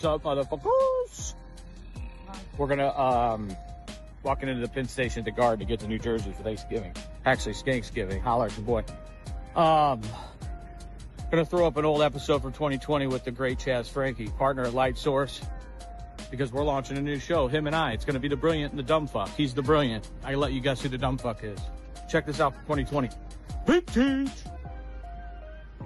What's up, motherfuckers? We're gonna walking into the Penn Station at the Guard to get to New Jersey for Thanksgiving. Actually, Skanksgiving. Holler at your boy. Gonna throw up an old episode from 2020 with the great Chaz Franke, partner at Light Source, because we're launching a new show, him and I. It's gonna be the brilliant and the dumb fuck. He's the brilliant. I let you guess who the dumb fuck is. Check this out for 2020.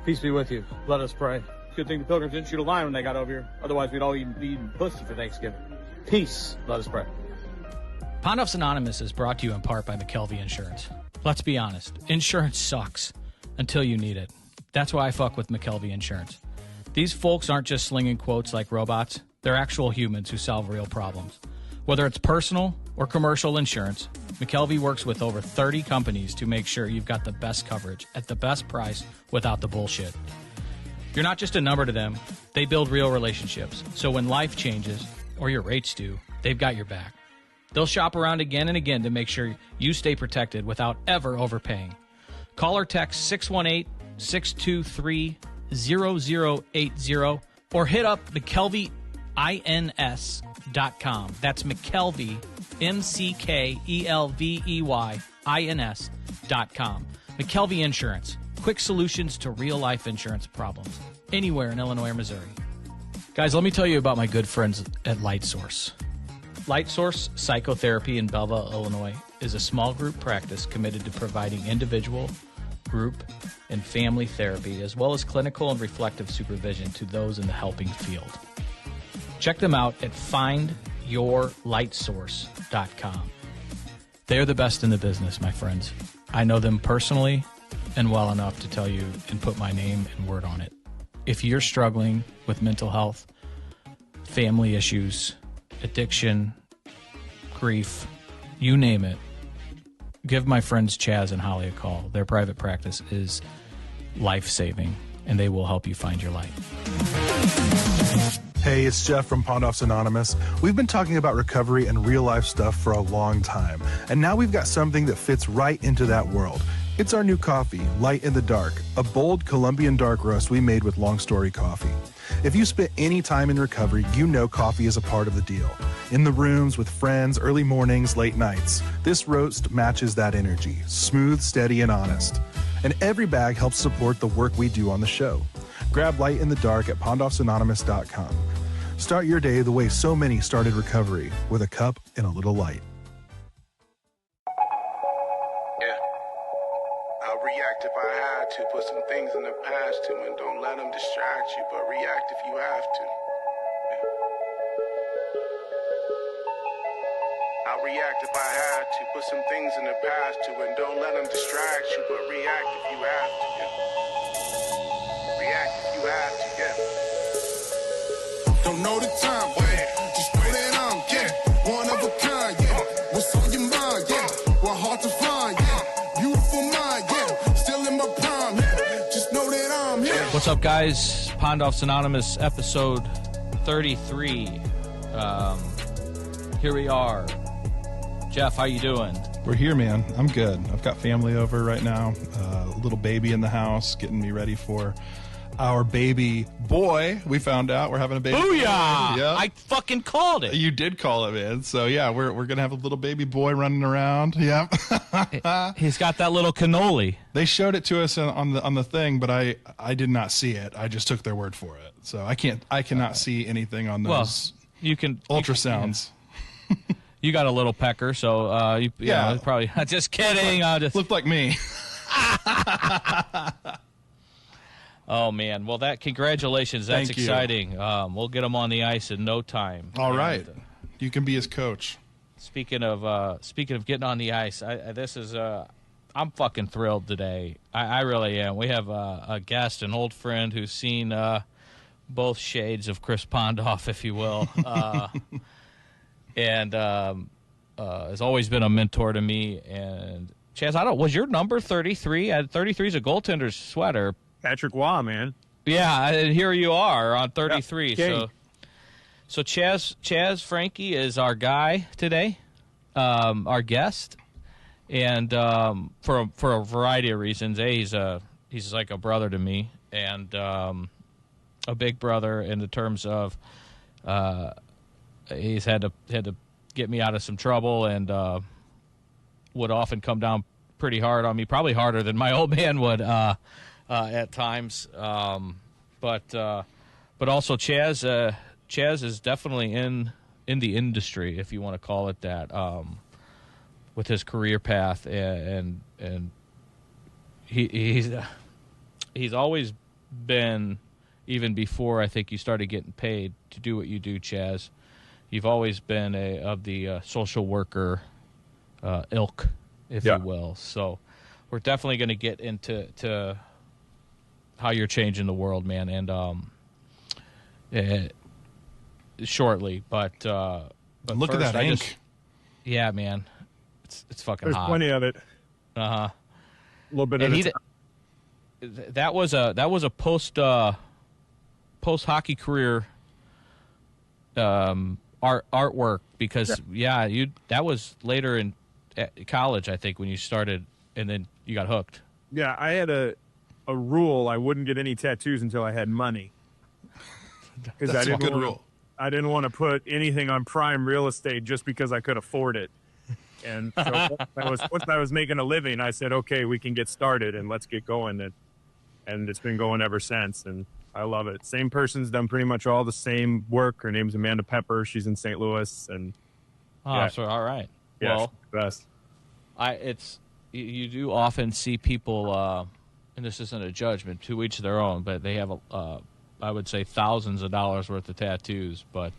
Peace be with you. Let us pray. Good thing the pilgrims didn't shoot a lion when they got over here. Otherwise, we'd all be eating pussy for Thanksgiving. Peace. Let us pray. Pondoff's Anonymous is brought to you in part by McKelvey Insurance. Let's be honest, insurance sucks until you need it. That's why I fuck with McKelvey Insurance. These folks aren't just slinging quotes like robots. They're actual humans who solve real problems. Whether it's personal or commercial insurance, McKelvey works with over 30 companies to make sure you've got the best coverage at the best price without the bullshit. You're not just a number to them. They build real relationships. So when life changes, or your rates do, they've got your back. They'll shop around again and again to make sure you stay protected without ever overpaying. Call or text 618-623-0080 or hit up McKelveyINS.com. That's McKelvey, McKelveyINS.com. McKelvey Insurance. Quick solutions to real-life insurance problems. Anywhere in Illinois or Missouri. Guys, let me tell you about my good friends at Light Source. Light Source Psychotherapy in Belleville, Illinois is a small group practice committed to providing individual, group, and family therapy, as well as clinical and reflective supervision to those in the helping field. Check them out at findyourlightsource.com. They're the best in the business, my friends. I know them personally and well enough to tell you and put my name and word on it. If you're struggling with mental health, family issues, addiction, grief, you name it, give my friends Chaz and Holly a call. Their private practice is life-saving, and they will help you find your light. Hey, it's Jeff from Pondoff's Anonymous. We've been talking about recovery and real-life stuff for a long time, and now we've got something that fits right into that world. It's our new coffee, Light in the Dark, a bold Colombian dark roast we made with Long Story Coffee. If you spent any time in recovery, you know coffee is a part of the deal. In the rooms, with friends, early mornings, late nights, this roast matches that energy, smooth, steady, and honest. And every bag helps support the work we do on the show. Grab Light in the Dark at PondoffsAnonymous.com. Start your day the way so many started recovery, with a cup and a little light. I'll react if I had to. Put some things in the past too, and don't let them distract you, but react if you have to. I'll react if I had to. Put some things in the past too, and don't let them distract you, but react if you have to. React if you have to, Don't know the time, just know that I'm, one of a kind, What's on your mind, We're hard to find, Beautiful mind, Still in my prime, Just know that I'm here. What's up, guys? Pondoff's Anonymous, episode 33. Here we are. Jeff, how you doing? We're here, man. I'm good. I've got family over right now, a little baby in the house, getting me ready for our baby boy. We found out we're having a baby. Booyah! Yeah. I fucking called it. You did call it, man. So yeah, we're gonna have a little baby boy running around. Yeah. He's got that little cannoli. They showed it to us on the thing, but I did not see it. I just took their word for it. So I cannot see anything on those you can ultrasounds. You got a little pecker, so you know, probably just kidding. Looked like me. Oh man, well congratulations. That's Thank you. exciting. We'll get him on the ice in no time. All right, you can be his coach. Speaking of getting on the ice, I'm fucking thrilled today. I really am. We have a guest, an old friend who's seen both shades of Chris Pondoff, if you will, and has always been a mentor to me. And Chaz, was your number 33? 33 is a goaltender's sweater. Patrick Waugh, man. Yeah, and here you are on 33. Yep. So Chaz Franke is our guy today, our guest, and for a variety of reasons. He's like a brother to me, and a big brother in the terms of he's had to get me out of some trouble, and would often come down pretty hard on me, probably harder than my old man would at times. But also Chaz is definitely in the industry, if you want to call it that, with his career path, and he's always been, even before I think you started getting paid to do what you do, Chaz. You've always been of the social worker ilk, if you will. So we're definitely going to get into how you're changing the world, man, and shortly. But look at first, that ink. Yeah, man, it's fucking There's hot. plenty of it. A little bit of it. That was a post hockey career artwork, because that was later in college, I think, when you started, and then you got hooked. Yeah, I had a rule: I wouldn't get any tattoos until I had money, because I didn't want to put anything on prime real estate just because I could afford it. And so once I was making a living, I said, okay, we can get started and let's get going. And it's been going ever since, and I love it. Same person's done pretty much all the same work. Her name's Amanda Pepper. She's in St. Louis, and so all right. Yeah, well, she's the best. You do often see people, and this isn't a judgment, to each their own, but they have I would say thousands of dollars worth of tattoos, but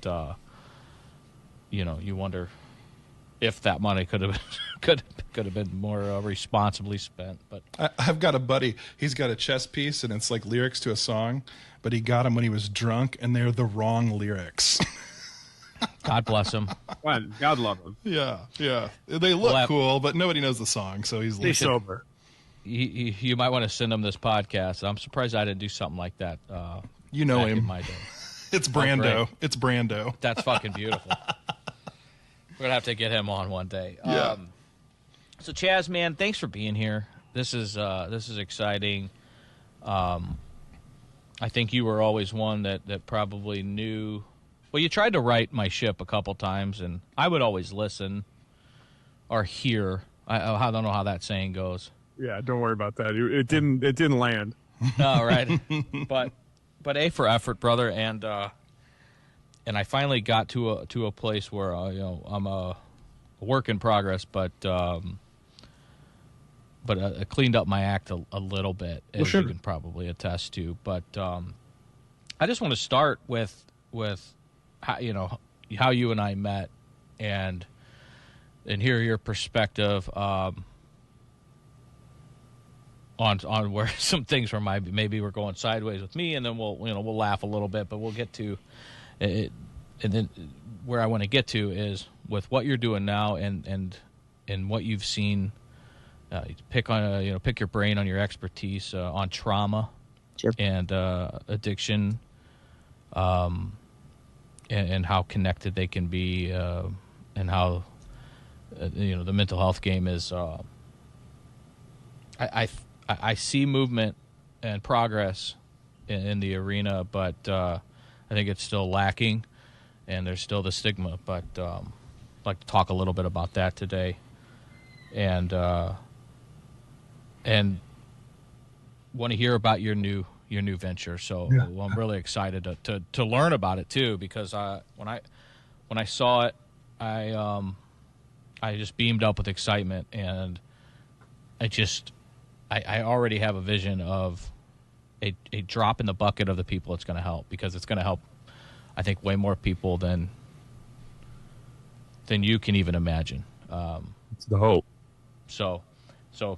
you wonder if that money could have been more responsibly spent. But I've got a buddy. He's got a chess piece, and it's like lyrics to a song, but he got them when he was drunk, and they're the wrong lyrics. God bless him. God love him. Yeah. They look cool, but nobody knows the song, so he's Stay sober. You might want to send him this podcast. I'm surprised I didn't do something like that. You know him. In my day. It's Brando. It's Brando. That's fucking beautiful. We're gonna have to get him on one day. Yeah. So Chaz, man, thanks for being here. This is exciting. I think you were always one that probably knew. Well, you tried to right my ship a couple times, and I would always listen or hear. I don't know how that saying goes. Yeah, don't worry about that. It didn't land. No, right. But A for effort, brother, and I finally got to a place where I'm a work in progress, but I cleaned up my act a little bit, as you can probably attest to. But I just want to start with how you and I met, and hear your perspective on where some things were maybe we're going sideways with me, and then we'll laugh a little bit, but we'll get to it. And then where I want to get to is with what you're doing now, and what you've seen. Pick your brain on your expertise on trauma, sure, and addiction, and how connected they can be, and how the mental health game is. I see movement and progress in the arena, but I think it's still lacking, and there's still the stigma. But I'd like to talk a little bit about that today, and want to hear about your new venture. So I'm really excited to learn about it too, because when I saw it, I just beamed up with excitement, and I already have a vision of a drop in the bucket of the people it's going to help, because it's going to help, I think, way more people than you can even imagine. It's the hope. So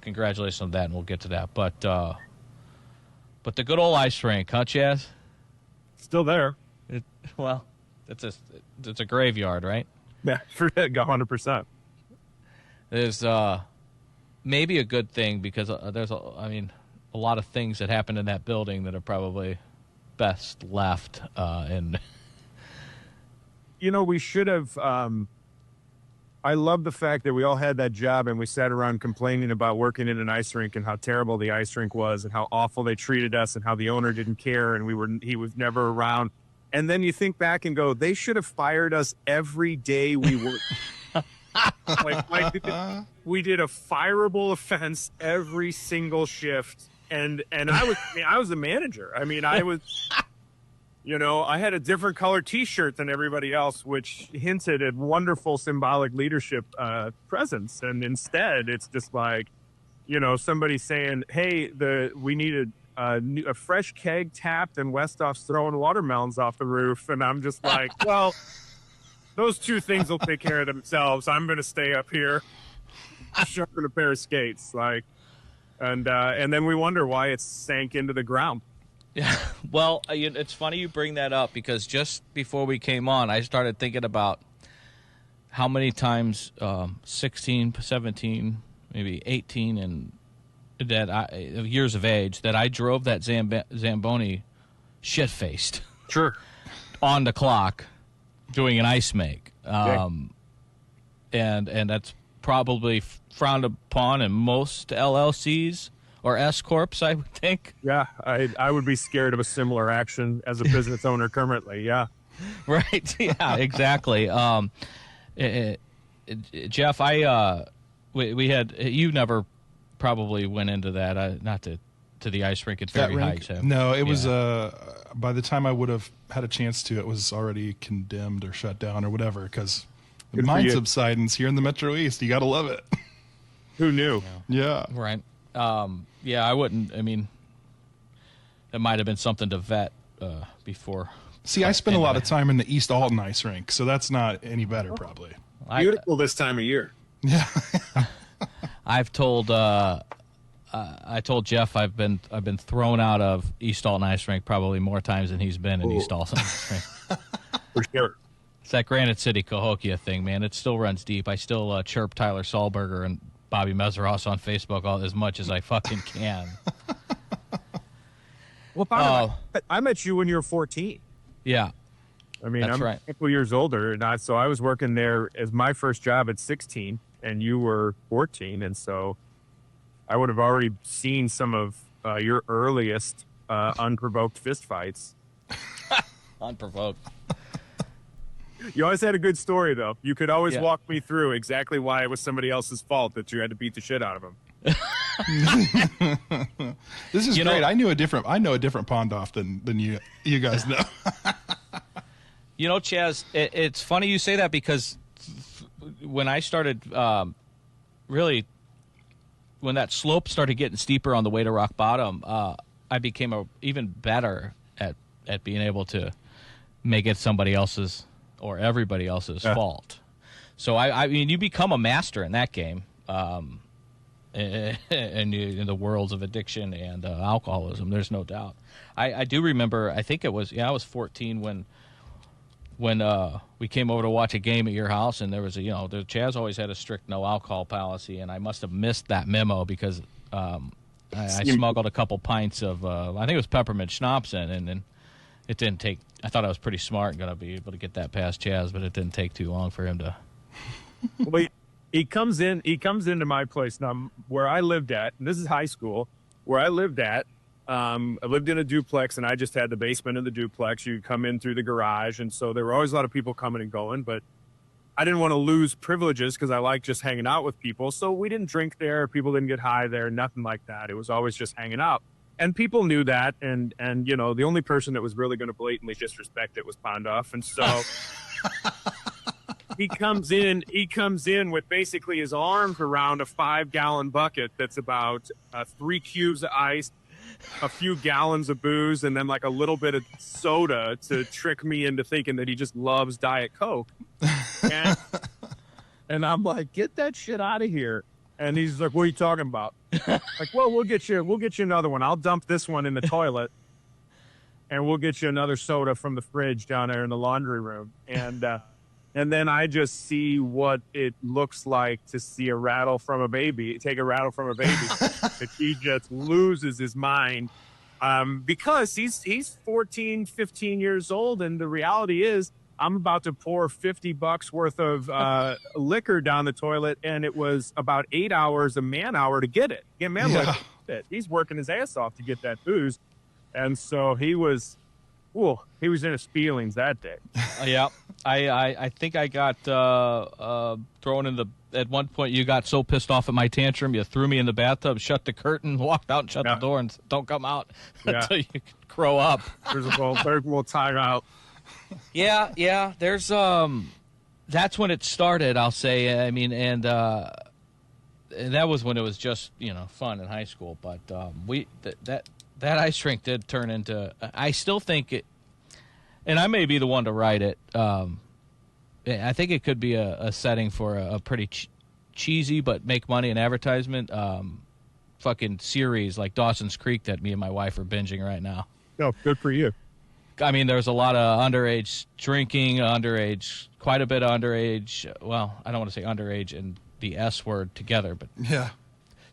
congratulations on that, and we'll get to that. But the good old ice rink, huh, Chaz? Still there. It's a graveyard, right? Yeah, for 100%. There's maybe a good thing, because there's a lot of things that happened in that building that are probably best left. And we should have. I love the fact that we all had that job, and we sat around complaining about working in an ice rink and how terrible the ice rink was, and how awful they treated us, and how the owner didn't care, and he was never around. And then you think back and go, they should have fired us every day we worked. We did a fireable offense every single shift. And I was the manager. I mean, I was, I had a different color T-shirt than everybody else, which hinted at wonderful symbolic leadership presence. And instead, it's just like, somebody saying, hey, we need a fresh keg tapped and Westhoff's throwing watermelons off the roof. And I'm just like, well, those two things will take care of themselves. I'm going to stay up here, sharpen a pair of skates. And then we wonder why it sank into the ground. Yeah. Well, it's funny you bring that up because just before we came on, I started thinking about how many times 16, 17, maybe 18 and years of age that I drove that Zamboni shit-faced. Sure. On the clock doing an ice make. Okay. And that's probably frowned upon in most LLCs or S-corps, I would think. Yeah, I would be scared of a similar action as a business owner currently, yeah. Right, yeah, exactly. Jeff, we had, you never probably went into that, not to the ice rink at Fairy Heights. No, it was, by the time I would have had a chance to, it was already condemned or shut down or whatever, because mine subsidence here in the Metro East, you got to love it. Who knew? Yeah. Right. Yeah, I wouldn't, I mean, it might have been something to vet before. See, I spent a lot of time in the East Alton ice rink, so that's not any better, probably. Beautiful this time of year. Yeah. I've told I told Jeff I've been thrown out of East Alton ice rink probably more times than he's been in East Alton ice rink. For sure. It's that Granite City Cahokia thing, man. It still runs deep. I still chirp Tyler Sahlberger and Bobby Meseros on Facebook as much as I fucking can. Well, I met you when you were 14. Yeah. I mean, That's I'm right. a couple years older, so I was working there as my first job at 16, and you were 14, and so I would have already seen some of your earliest unprovoked fistfights. Unprovoked. You always had a good story, though. You could always walk me through exactly why it was somebody else's fault that you had to beat the shit out of them. This is great. I know a different Pondoff than you guys know. Chaz, it's funny you say that because when I started really when that slope started getting steeper on the way to rock bottom, I became even better at being able to make it somebody else's or everybody else's fault. So I mean, you become a master in that game, in the worlds of addiction and alcoholism. There's no doubt. I do remember. I think it was I was 14 when we came over to watch a game at your house, and there was the Chaz always had a strict no alcohol policy, and I must have missed that memo because I smuggled a couple pints of I think it was peppermint schnapps in, and then it didn't take. I thought I was pretty smart and gonna be able to get that past Chaz, but it didn't take too long for him to. Well, he comes into my place now where I lived at, and this is high school where I lived at. I lived in a duplex, and I just had the basement in the duplex. You come in through the garage, and so there were always a lot of people coming and going, but I didn't want to lose privileges because I like just hanging out with people. So we didn't drink there. People didn't get high there, nothing like that. It was always just hanging out. And people knew that, and the only person that was really going to blatantly disrespect it was Pondoff. And so he comes in with basically his arms around a 5-gallon bucket that's about 3 cubes of ice, a few gallons of booze, and then like a little bit of soda to trick me into thinking that he just loves Diet Coke. And I'm like, get that shit out of here. And he's like, what are you talking about? Like, well, we'll get you another one. I'll dump this one in the toilet, and we'll get you another soda from the fridge down there in the laundry room. And then I just see what it looks like to see a rattle from a baby. Take a rattle from a baby. That he just loses his mind because he's 14, 15 years old, and the reality is I'm about to pour $50 worth of liquor down the toilet, and it was about 8 hours a man hour to get it. He's working his ass off to get that booze, and so he was Well, he was in his feelings that day. Yeah, I think I got thrown in the. At one point, you got so pissed off at my tantrum, you threw me in the bathtub, shut the curtain, walked out, and shut the door, and don't come out until you grow up. There's a little timeout. Yeah. There's that's when it started. I'll say. I mean, and that was when it was just fun in high school. But that ice rink did turn into. I still think it, and I may be the one to write it. I think it could be a setting for a pretty cheesy but make money in advertisement fucking series like Dawson's Creek that me and my wife are binging right now. Oh, good for you. I mean, there's a lot of underage drinking, quite a bit of underage. Well, I don't want to say underage and the S word together, but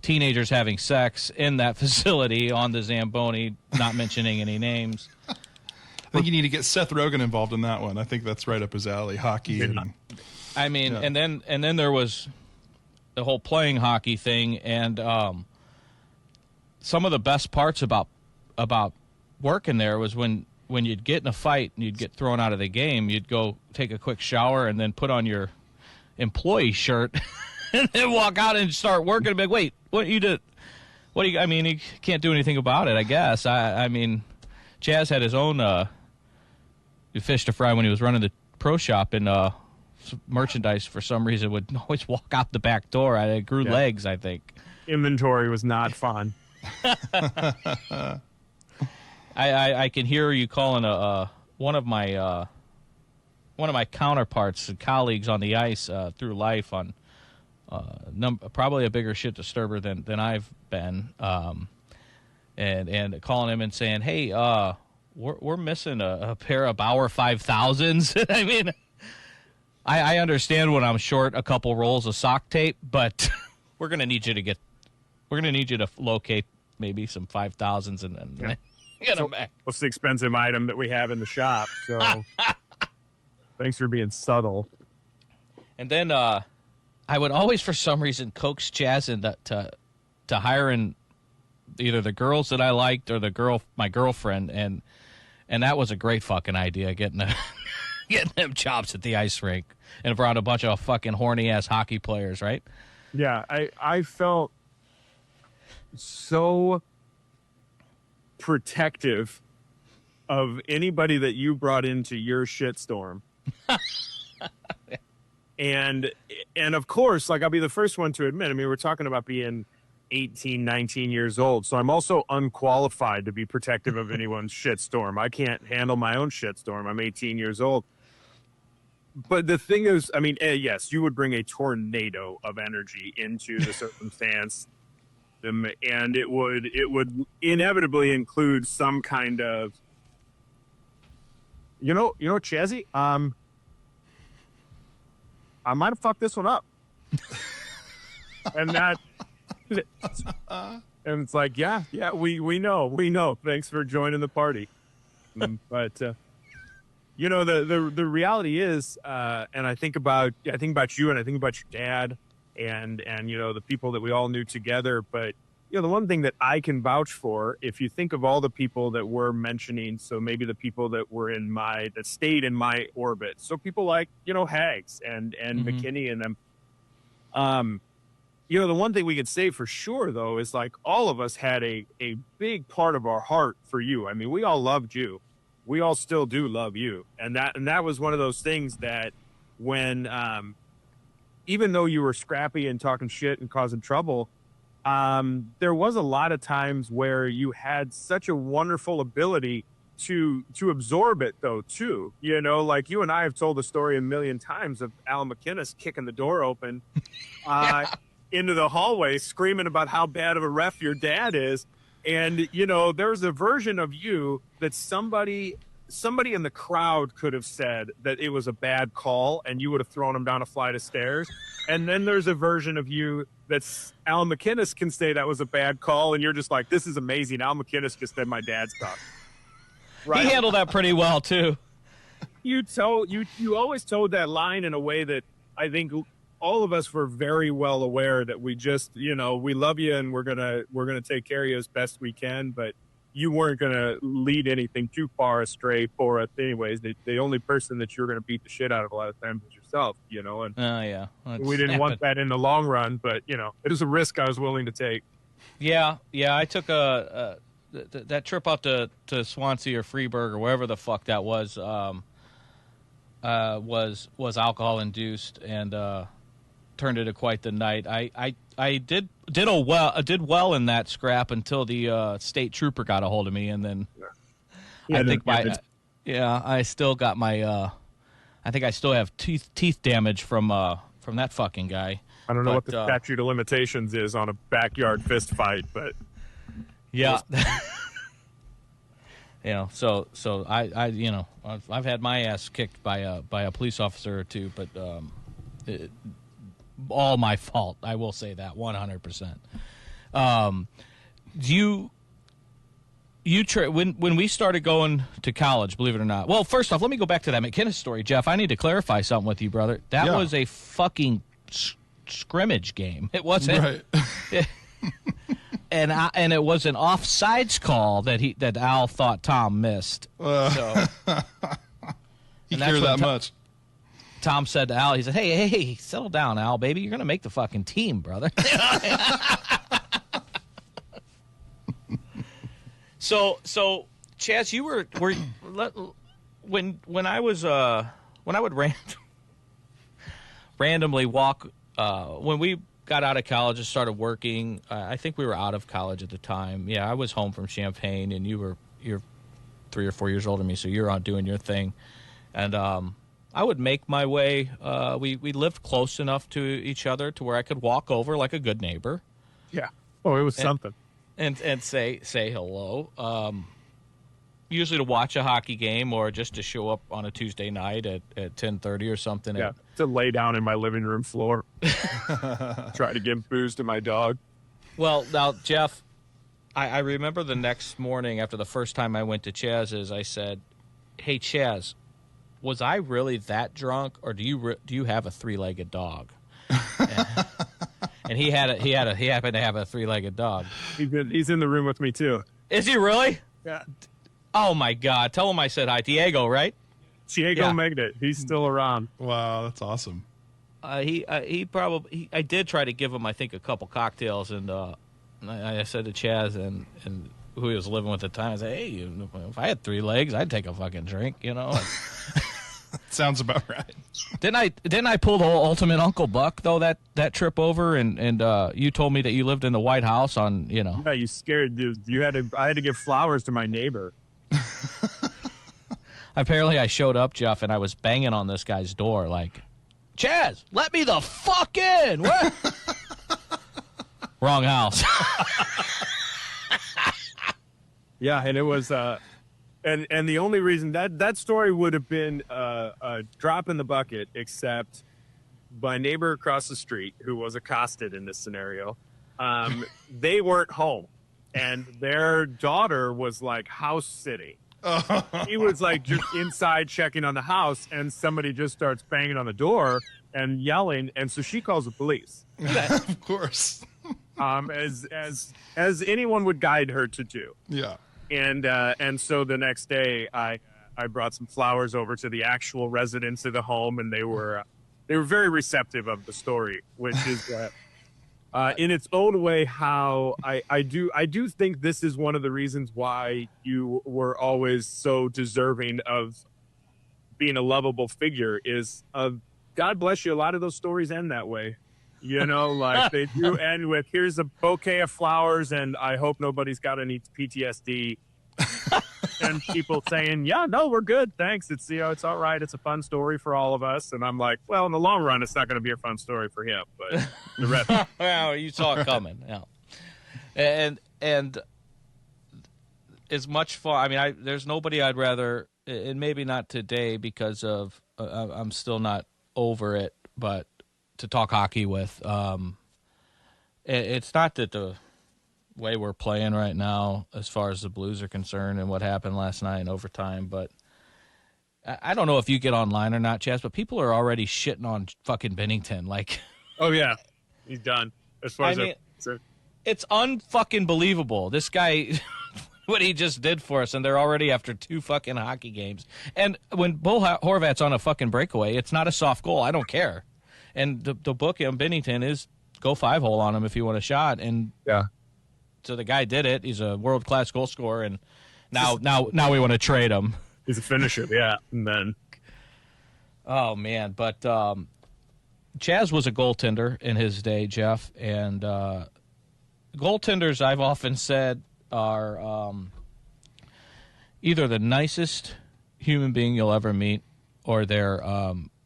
teenagers having sex in that facility on the Zamboni, not mentioning any names. I think you need to get Seth Rogen involved in that one. I think that's right up his alley. Hockey. And then there was the whole playing hockey thing, and some of the best parts about working there was when you'd get in a fight and you'd get thrown out of the game, you'd go take a quick shower and then put on your employee shirt and then walk out and start working and be like, wait, what you did? What do you? I mean, you can't do anything about it, I guess. I mean, Chaz had his own fish to fry when he was running the pro shop, and merchandise for some reason would always walk out the back door. It grew legs, I think. Inventory was not fun. I can hear you calling one of my counterparts and colleagues on the ice through life on probably a bigger shit disturber than I've been, and calling him and saying, hey, we're missing a pair of Bauer 5000s. I mean, I understand when I'm short a couple rolls of sock tape, but we're gonna need you to locate maybe some 5000s and get them back. What's the expensive item that we have in the shop? So thanks for being subtle. And then I would always, for some reason, coax Chaz into to hiring either the girls that I liked or my girlfriend, and that was a great fucking idea, getting them chops at the ice rink and brought a bunch of fucking horny ass hockey players, right? Yeah, I felt so protective of anybody that you brought into your shitstorm. And of course, like, I'll be the first one to admit, I mean, we're talking about being 18, 19 years old. So I'm also unqualified to be protective of anyone's shitstorm. I can't handle my own shitstorm. I'm 18 years old. But the thing is, I mean, yes, you would bring a tornado of energy into the circumstance. And it would inevitably include some kind of, Chazzy, I might have fucked this one up. And it's like, yeah, we know. Thanks for joining the party. But the reality is, and I think about you, and I think about your dad, and the people that we all knew together. But the one thing that I can vouch for, if you think of all the people that we're mentioning, so maybe the people that stayed in my orbit, so people like Hags and McKinney and them. The one thing we could say for sure, though, is like all of us had a big part of our heart for you. I mean, we all loved you. We all still do love you. And that was one of those things that when, even though you were scrappy and talking shit and causing trouble, there was a lot of times where you had such a wonderful ability to absorb it, though, too. Like you and I have told the story a million times of Al McInnes kicking the door open into the hallway, screaming about how bad of a ref your dad is. And, there's a version of you that somebody in the crowd could have said that it was a bad call and you would have thrown him down a flight of stairs. And then there's a version of you that's Al McInnes can say that was a bad call, and you're just like, this is amazing. Al McInnes just said my dad's stuff. Right? He handled that pretty well, too. You always told that line in a way that I think all of us were very well aware that we just, we love you and we're gonna take care of you as best we can. But you weren't going to lead anything too far astray for us anyways. The only person that you were going to beat the shit out of a lot of times was yourself, you know. And yeah. we didn't want that in the long run, but, you know, it was a risk I was willing to take. Yeah. I took that trip out to Swansea or Freeburg or wherever the fuck that was alcohol induced and turned into quite the night. I did well in that scrap until the state trooper got a hold of me, and then I still got my I think I still have teeth damage from that fucking guy. I don't know what the statute of limitations is on a backyard fist fight, but yeah. You know, so I you know, I've had my ass kicked by a police officer or two, but all my fault. I will say that 100%. When we started going to college, believe it or not. Well, first off, let me go back to that McKinnis story, Jeff. I need to clarify something with you, brother. That was a fucking scrimmage game. It wasn't. Right. And it was an offsides call that Al thought Tom missed. So he cared that much. Tom said to Al, he said, "Hey, settle down, Al, baby. You're gonna make the fucking team, brother." So, Chaz, you were when I would randomly walk when we got out of college and started working. I think we were out of college at the time. Yeah, I was home from Champaign, and you're 3 or 4 years older than me, so you're on doing your thing, and I would make my way. We lived close enough to each other to where I could walk over like a good neighbor. Yeah. Oh, it was something. And say hello. Usually to watch a hockey game or just to show up on a Tuesday night at 10:30 or something. Yeah, to lay down in my living room floor. Try to give booze to my dog. Well, now, Jeff, I remember the next morning after the first time I went to Chaz's, I said, "Hey, Chaz, was I really that drunk, or do you have a 3-legged dog?" And he happened to have a 3-legged dog. He's in the room with me too. Is he really? Yeah. Oh my God! Tell him I said hi, Diego. Right? Diego made it. He's still around. Wow, that's awesome. He probably. I did try to give him, I think, a couple cocktails, and I said to Chaz and who he was living with at the time, I said, "Hey, if I had 3 legs, I'd take a fucking drink," you know. Sounds about right. Didn't I pull the whole ultimate Uncle Buck though that trip over and you told me that you lived in the White House on, you know. Yeah, you scared dude. I had to give flowers to my neighbor. Apparently I showed up, Jeff, and I was banging on this guy's door like, "Chaz, let me the fuck in." What? Wrong house. Yeah, and it was and the only reason that story would have been a drop in the bucket, except my neighbor across the street, who was accosted in this scenario, they weren't home, and their daughter was like house sitting. He was like just inside checking on the house, and somebody just starts banging on the door and yelling, and so she calls the police. Of course. As anyone would guide her to do. Yeah. And so the next day I brought some flowers over to the actual residents of the home, and they were very receptive of the story, which is in its own way how I do think this is one of the reasons why you were always so deserving of being a lovable figure is God bless you, a lot of those stories end that way. You know, like they do end with, "Here's a bouquet of flowers, and I hope nobody's got any PTSD." And people saying, "Yeah, no, we're good, thanks. It's it's all right. It's a fun story for all of us." And I'm like, well, in the long run, it's not going to be a fun story for him, but the rest. Well, you saw it coming, yeah. And as much fun. I mean, there's nobody I'd rather, and maybe not today because of I'm still not over it, but to talk hockey with. It's not that the way we're playing right now, as far as the Blues are concerned, and what happened last night in overtime, but I don't know if you get online or not, Chaz, but people are already shitting on fucking Bennington. Like, oh yeah, he's done. As far as it's unfucking believable. This guy, what he just did for us, and they're already after 2 fucking hockey games. And when Bo Horvat's on a fucking breakaway, it's not a soft goal. I don't care. And the book on Binnington is go 5-hole on him if you want a shot. And Yeah. so the guy did it. He's a world-class goal scorer, and now we want to trade him. He's a finisher, yeah. And then, oh man, but Chaz was a goaltender in his day, Jeff, and goaltenders, I've often said, are either the nicest human being you'll ever meet, or they're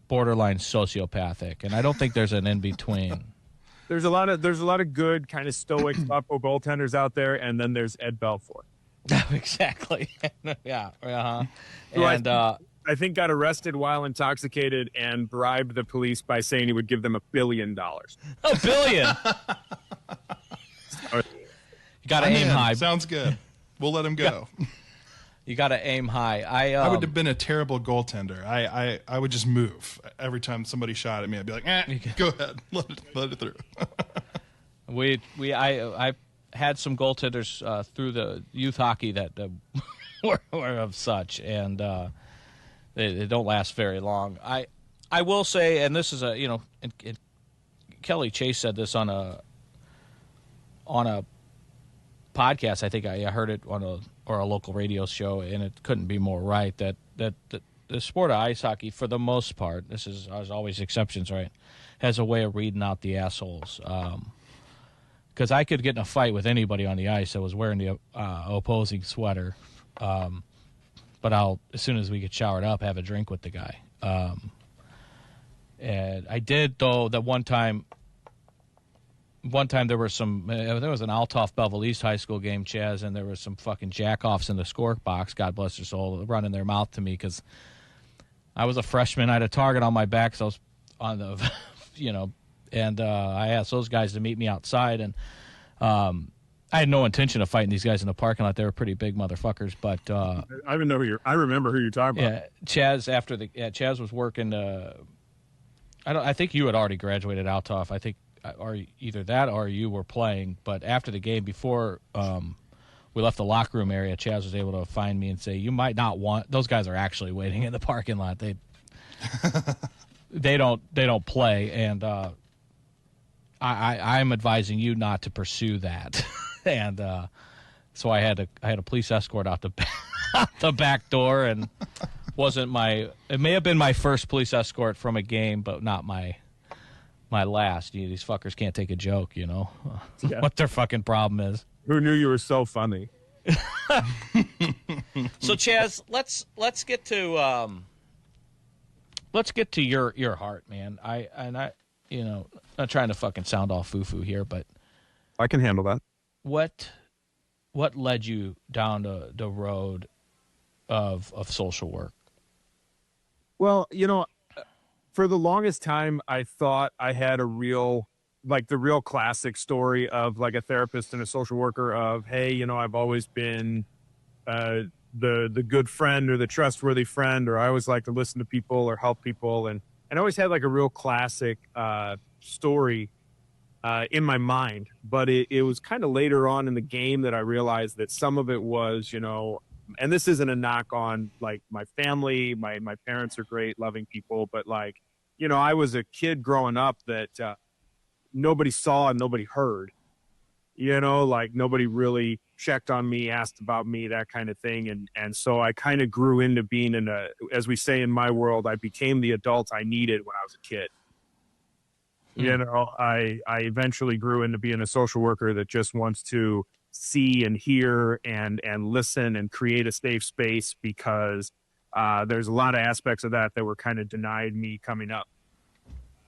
borderline sociopathic, and I don't think there's an in between. there's a lot of good kind of stoic, thoughtful goaltenders out there, and then there's Ed Belfour. Exactly. Yeah. Uh-huh. Who And I think got arrested while intoxicated and bribed the police by saying he would give them $1 billion. $1 billion. You got to aim high. Sounds good. We'll let him go. You got to aim high. I would have been a terrible goaltender. I would just move every time somebody shot at me. I'd be like, go ahead, let it through. I had some goaltenders through the youth hockey that were of such, and they don't last very long. I will say, and this is and Kelly Chase said this on a podcast. I think I heard it on a local radio show, and it couldn't be more right that the sport of ice hockey, for the most part, there's always exceptions, right, has a way of reading out the assholes. Because I could get in a fight with anybody on the ice that was wearing the opposing sweater, but I'll, as soon as we get showered up, have a drink with the guy. And I did, though, that one time there was an Althoff Belleville East High School game, Chaz, and there was some fucking jackoffs in the score box, God bless their soul, running their mouth to me because I was a freshman. I had a target on my back, so I was on the, and I asked those guys to meet me outside, and I had no intention of fighting these guys in the parking lot. They were pretty big motherfuckers, but I remember who you're talking about. Yeah, Chaz. Chaz was working. I think you had already graduated Althoff. I think, or either that or you were playing. But after the game, before we left the locker room area, Chaz was able to find me and say, "You might not want." Those guys are actually waiting in the parking lot. They don't play, and I'm advising you not to pursue that. And so I had a police escort out the back door, and it may have been my first police escort from a game, but not my last. These fuckers can't take a joke, Yeah. What their fucking problem is. Who knew you were so funny? So Chaz, let's get to your heart, man. I not trying to fucking sound all foo-foo here, but I can handle that. What led you down the road of social work? Well, for the longest time, I thought I had the real classic story of like a therapist and a social worker of, hey, I've always been the good friend or the trustworthy friend, or I always like to listen to people or help people. And I always had like a real classic story in my mind. But it was kind of later on in the game that I realized that some of it was, and this isn't a knock on like my family, my parents are great, loving people, but like, I was a kid growing up that nobody saw and nobody heard, like nobody really checked on me, asked about me, that kind of thing. And so I kind of grew into being as we say in my world, I became the adult I needed when I was a kid. I eventually grew into being a social worker that just wants to see and hear and listen and create a safe space, because there's a lot of aspects of that were kind of denied me coming up.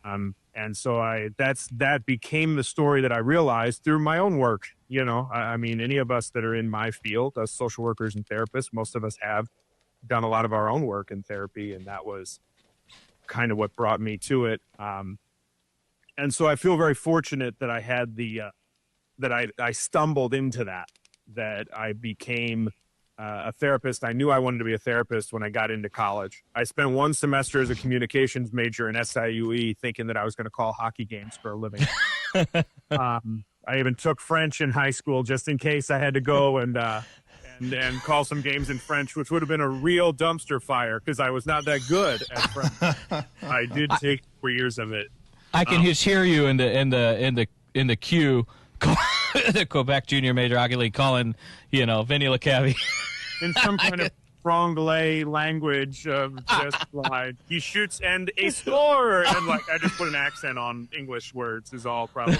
And so that became the story that I realized through my own work. I mean, any of us that are in my field, as social workers and therapists, most of us have done a lot of our own work in therapy, and that was kind of what brought me to it. And so I feel very fortunate that I had that I stumbled into that I became a therapist. I knew I wanted to be a therapist when I got into college. I spent one semester as a communications major in SIUE thinking that I was going to call hockey games for a living. I even took French in high school just in case I had to go and and call some games in French, which would have been a real dumpster fire because I was not that good at French. I did take 4 years of it. I can just hear you in the queue, the Quebec Junior Major Hockey League, calling Vinny LeCavy in some kind of Franglais language of just like he shoots and a score, and like I just put an accent on English words is all probably.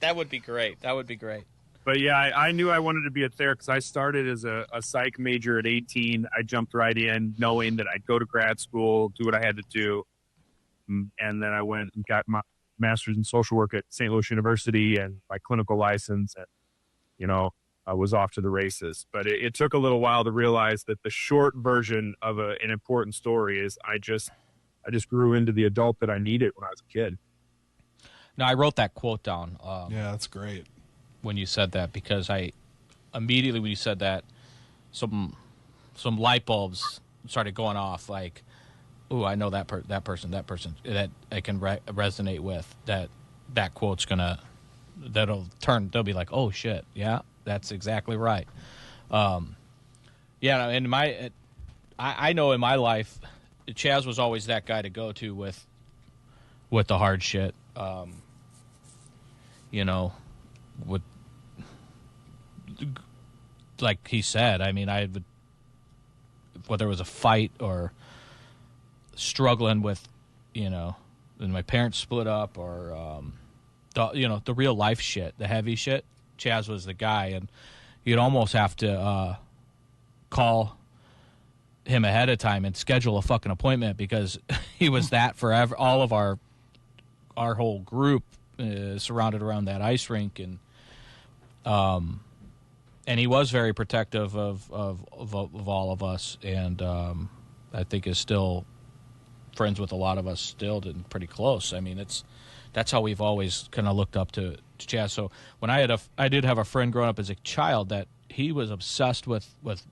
That would be great. But yeah, I knew I wanted to be a therapist. I started as a psych major at 18. I jumped right in knowing that I'd go to grad school, do what I had to do. And then I went and got my master's in social work at St. Louis University and my clinical license. And, I was off to the races. But it took a little while to realize that the short version of an important story is I just grew into the adult that I needed when I was a kid. Now, I wrote that quote down. Yeah, that's great. When you said that, because I immediately when you said that, some light bulbs started going off. Like, ooh, I know that person that I can resonate with. That quote's they'll be like, oh shit, yeah, that's exactly right. Yeah, and I know in my life, Chaz was always that guy to go to with the hard shit. With, like he said, I mean, I would, whether it was a fight or struggling with, when my parents split up or, the real life shit, the heavy shit, Chaz was the guy. And you'd almost have to call him ahead of time and schedule a fucking appointment because he was that forever. All of our whole group surrounded around that ice rink, and he was very protective of all of us, and I think is still friends with a lot of us still, and pretty close. I mean, that's how we've always kind of looked up to Chaz. So when I did have a friend growing up as a child that he was obsessed with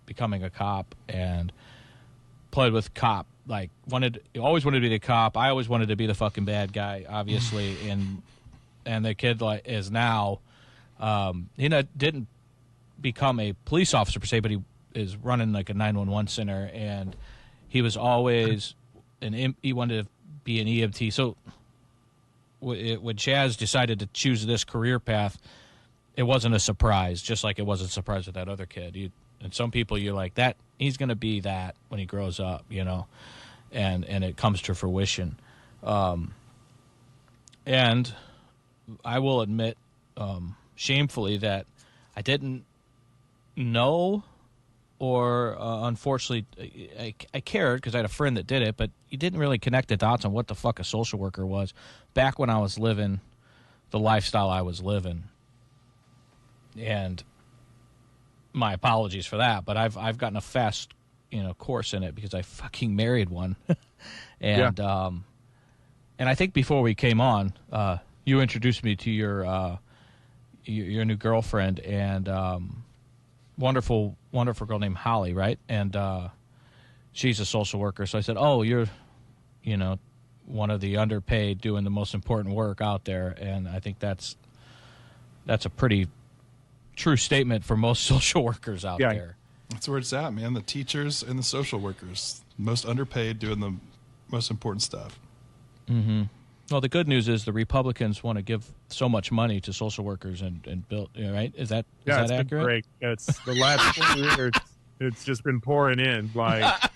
becoming a cop and played with cop, like always wanted to be the cop. I always wanted to be the fucking bad guy, obviously, and the kid is now he didn't become a police officer per se, but he is running like a 911 center, and he was always he wanted to be an EMT. So when Chaz decided to choose this career path, it wasn't a surprise, just like it wasn't a surprise with that other kid. And some people, you're like, that he's going to be that when he grows up, and it comes to fruition. And I will admit, shamefully, that I didn't know, or unfortunately, I cared because I had a friend that did it, but you didn't really connect the dots on what the fuck a social worker was back when I was living the lifestyle I was living. And my apologies for that, but I've gotten a fast course in it because I fucking married one. And and I think before we came on, you introduced me to your new girlfriend, and wonderful girl named Holly, right? And she's a social worker. So I said, oh, you're one of the underpaid doing the most important work out there. And I think that's a pretty true statement for most social workers out there. That's where it's at, man. The teachers and the social workers, most underpaid, doing the most important stuff. Mm-hmm. Well, the good news is the Republicans want to give so much money to social workers and build, right? Is that accurate? Been great. It's the last 4 years. It's just been pouring in. Like,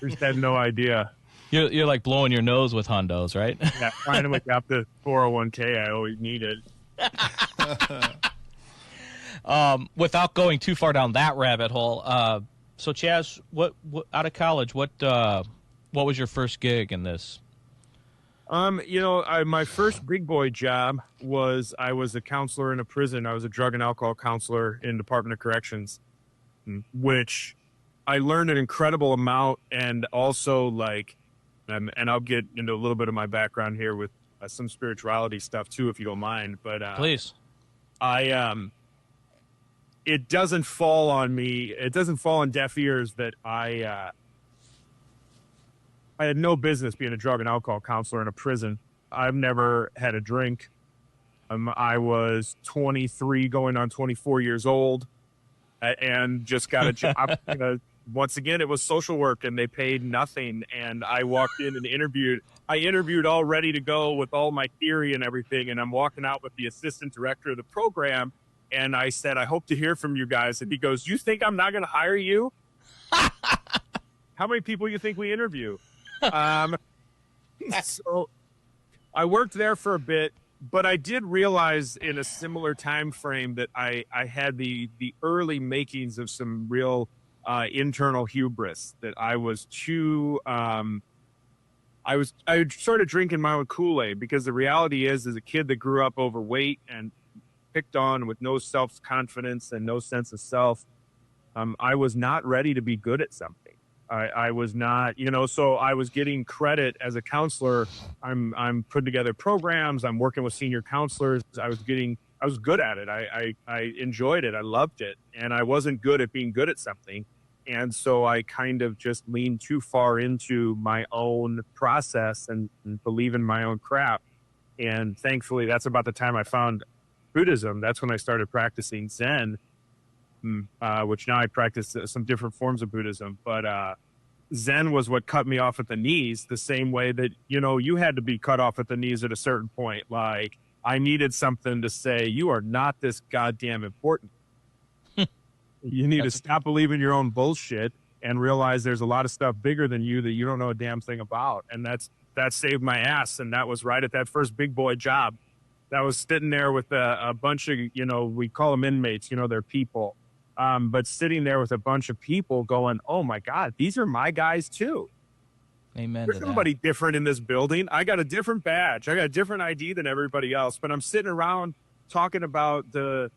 just had no idea. You're like blowing your nose with hundos, right? Yeah, trying to make up the 401k I always needed. Without going too far down that rabbit hole, so Chaz, what out of college, what was your first gig in this? My first big boy job was I was a counselor in a prison. I was a drug and alcohol counselor in Department of Corrections, which I learned an incredible amount, and also and I'll get into a little bit of my background here with some spirituality stuff too, if you don't mind. But please, it doesn't fall on me. It doesn't fall on deaf ears that I had no business being a drug and alcohol counselor in a prison. I've never had a drink. I was 23 going on 24 years old. and just got a job. Once again, it was social work, and they paid nothing. And I walked in and interviewed. I interviewed all ready to go with all my theory and everything. And I'm walking out with the assistant director of the program. And I said, I hope to hear from you guys. And he goes, you think I'm not going to hire you? How many people you think we interview? So I worked there for a bit, but I did realize in a similar time frame that I had the early makings of some real internal hubris, that I was too I sort of drinking my own Kool-Aid, because the reality is, as a kid that grew up overweight and picked on with no self-confidence and no sense of self, I was not ready to be good at something. I was not, so I was getting credit as a counselor. I'm putting together programs. I'm working with senior counselors. I was good at it. I enjoyed it. I loved it. And I wasn't good at being good at something. And so I kind of just leaned too far into my own process and believe in my own crap. And thankfully, that's about the time I found Buddhism. That's when I started practicing Zen, which now I practice some different forms of Buddhism. But Zen was what cut me off at the knees, the same way that, you had to be cut off at the knees at a certain point. Like, I needed something to say, you are not this goddamn important. You need to stop believing your own bullshit and realize there's a lot of stuff bigger than you that you don't know a damn thing about. And that saved my ass. And that was right at that first big boy job. That was sitting there with a bunch of, we call them inmates, they're people. But sitting there with a bunch of people going, oh my God, these are my guys too. Amen. There's nobody different in this building. I got a different badge. I got a different ID than everybody else, but I'm sitting around talking about the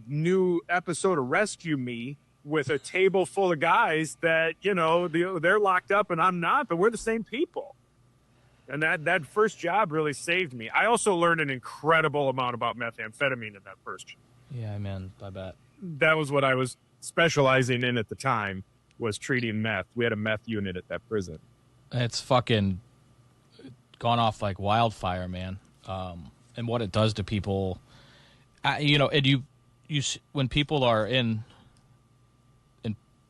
new episode of Rescue Me with a table full of guys that, they're locked up and I'm not, but we're the same people. And that first job really saved me. I also learned an incredible amount about methamphetamine in that first job. Yeah, man, I bet. That was what I was specializing in at the time, was treating meth. We had a meth unit at that prison. It's fucking gone off like wildfire, man. And what it does to people, and you when people are in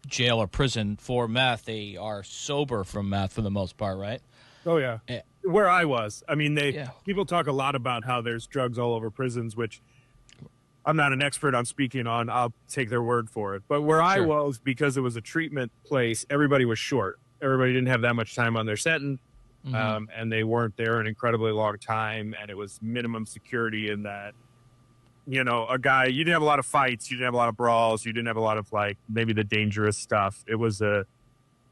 jail or prison for meth, they are sober from meth for the most part, right? Oh yeah. Where I was, I mean, people talk a lot about how there's drugs all over prisons, which I'm not an expert on speaking on. I'll take their word for it. But where I was, because it was a treatment place, everybody was short. Everybody didn't have that much time on their sentence, and they weren't there an incredibly long time, and it was minimum security in that, a guy, you didn't have a lot of fights, you didn't have a lot of brawls, you didn't have a lot of, like, maybe the dangerous stuff. It was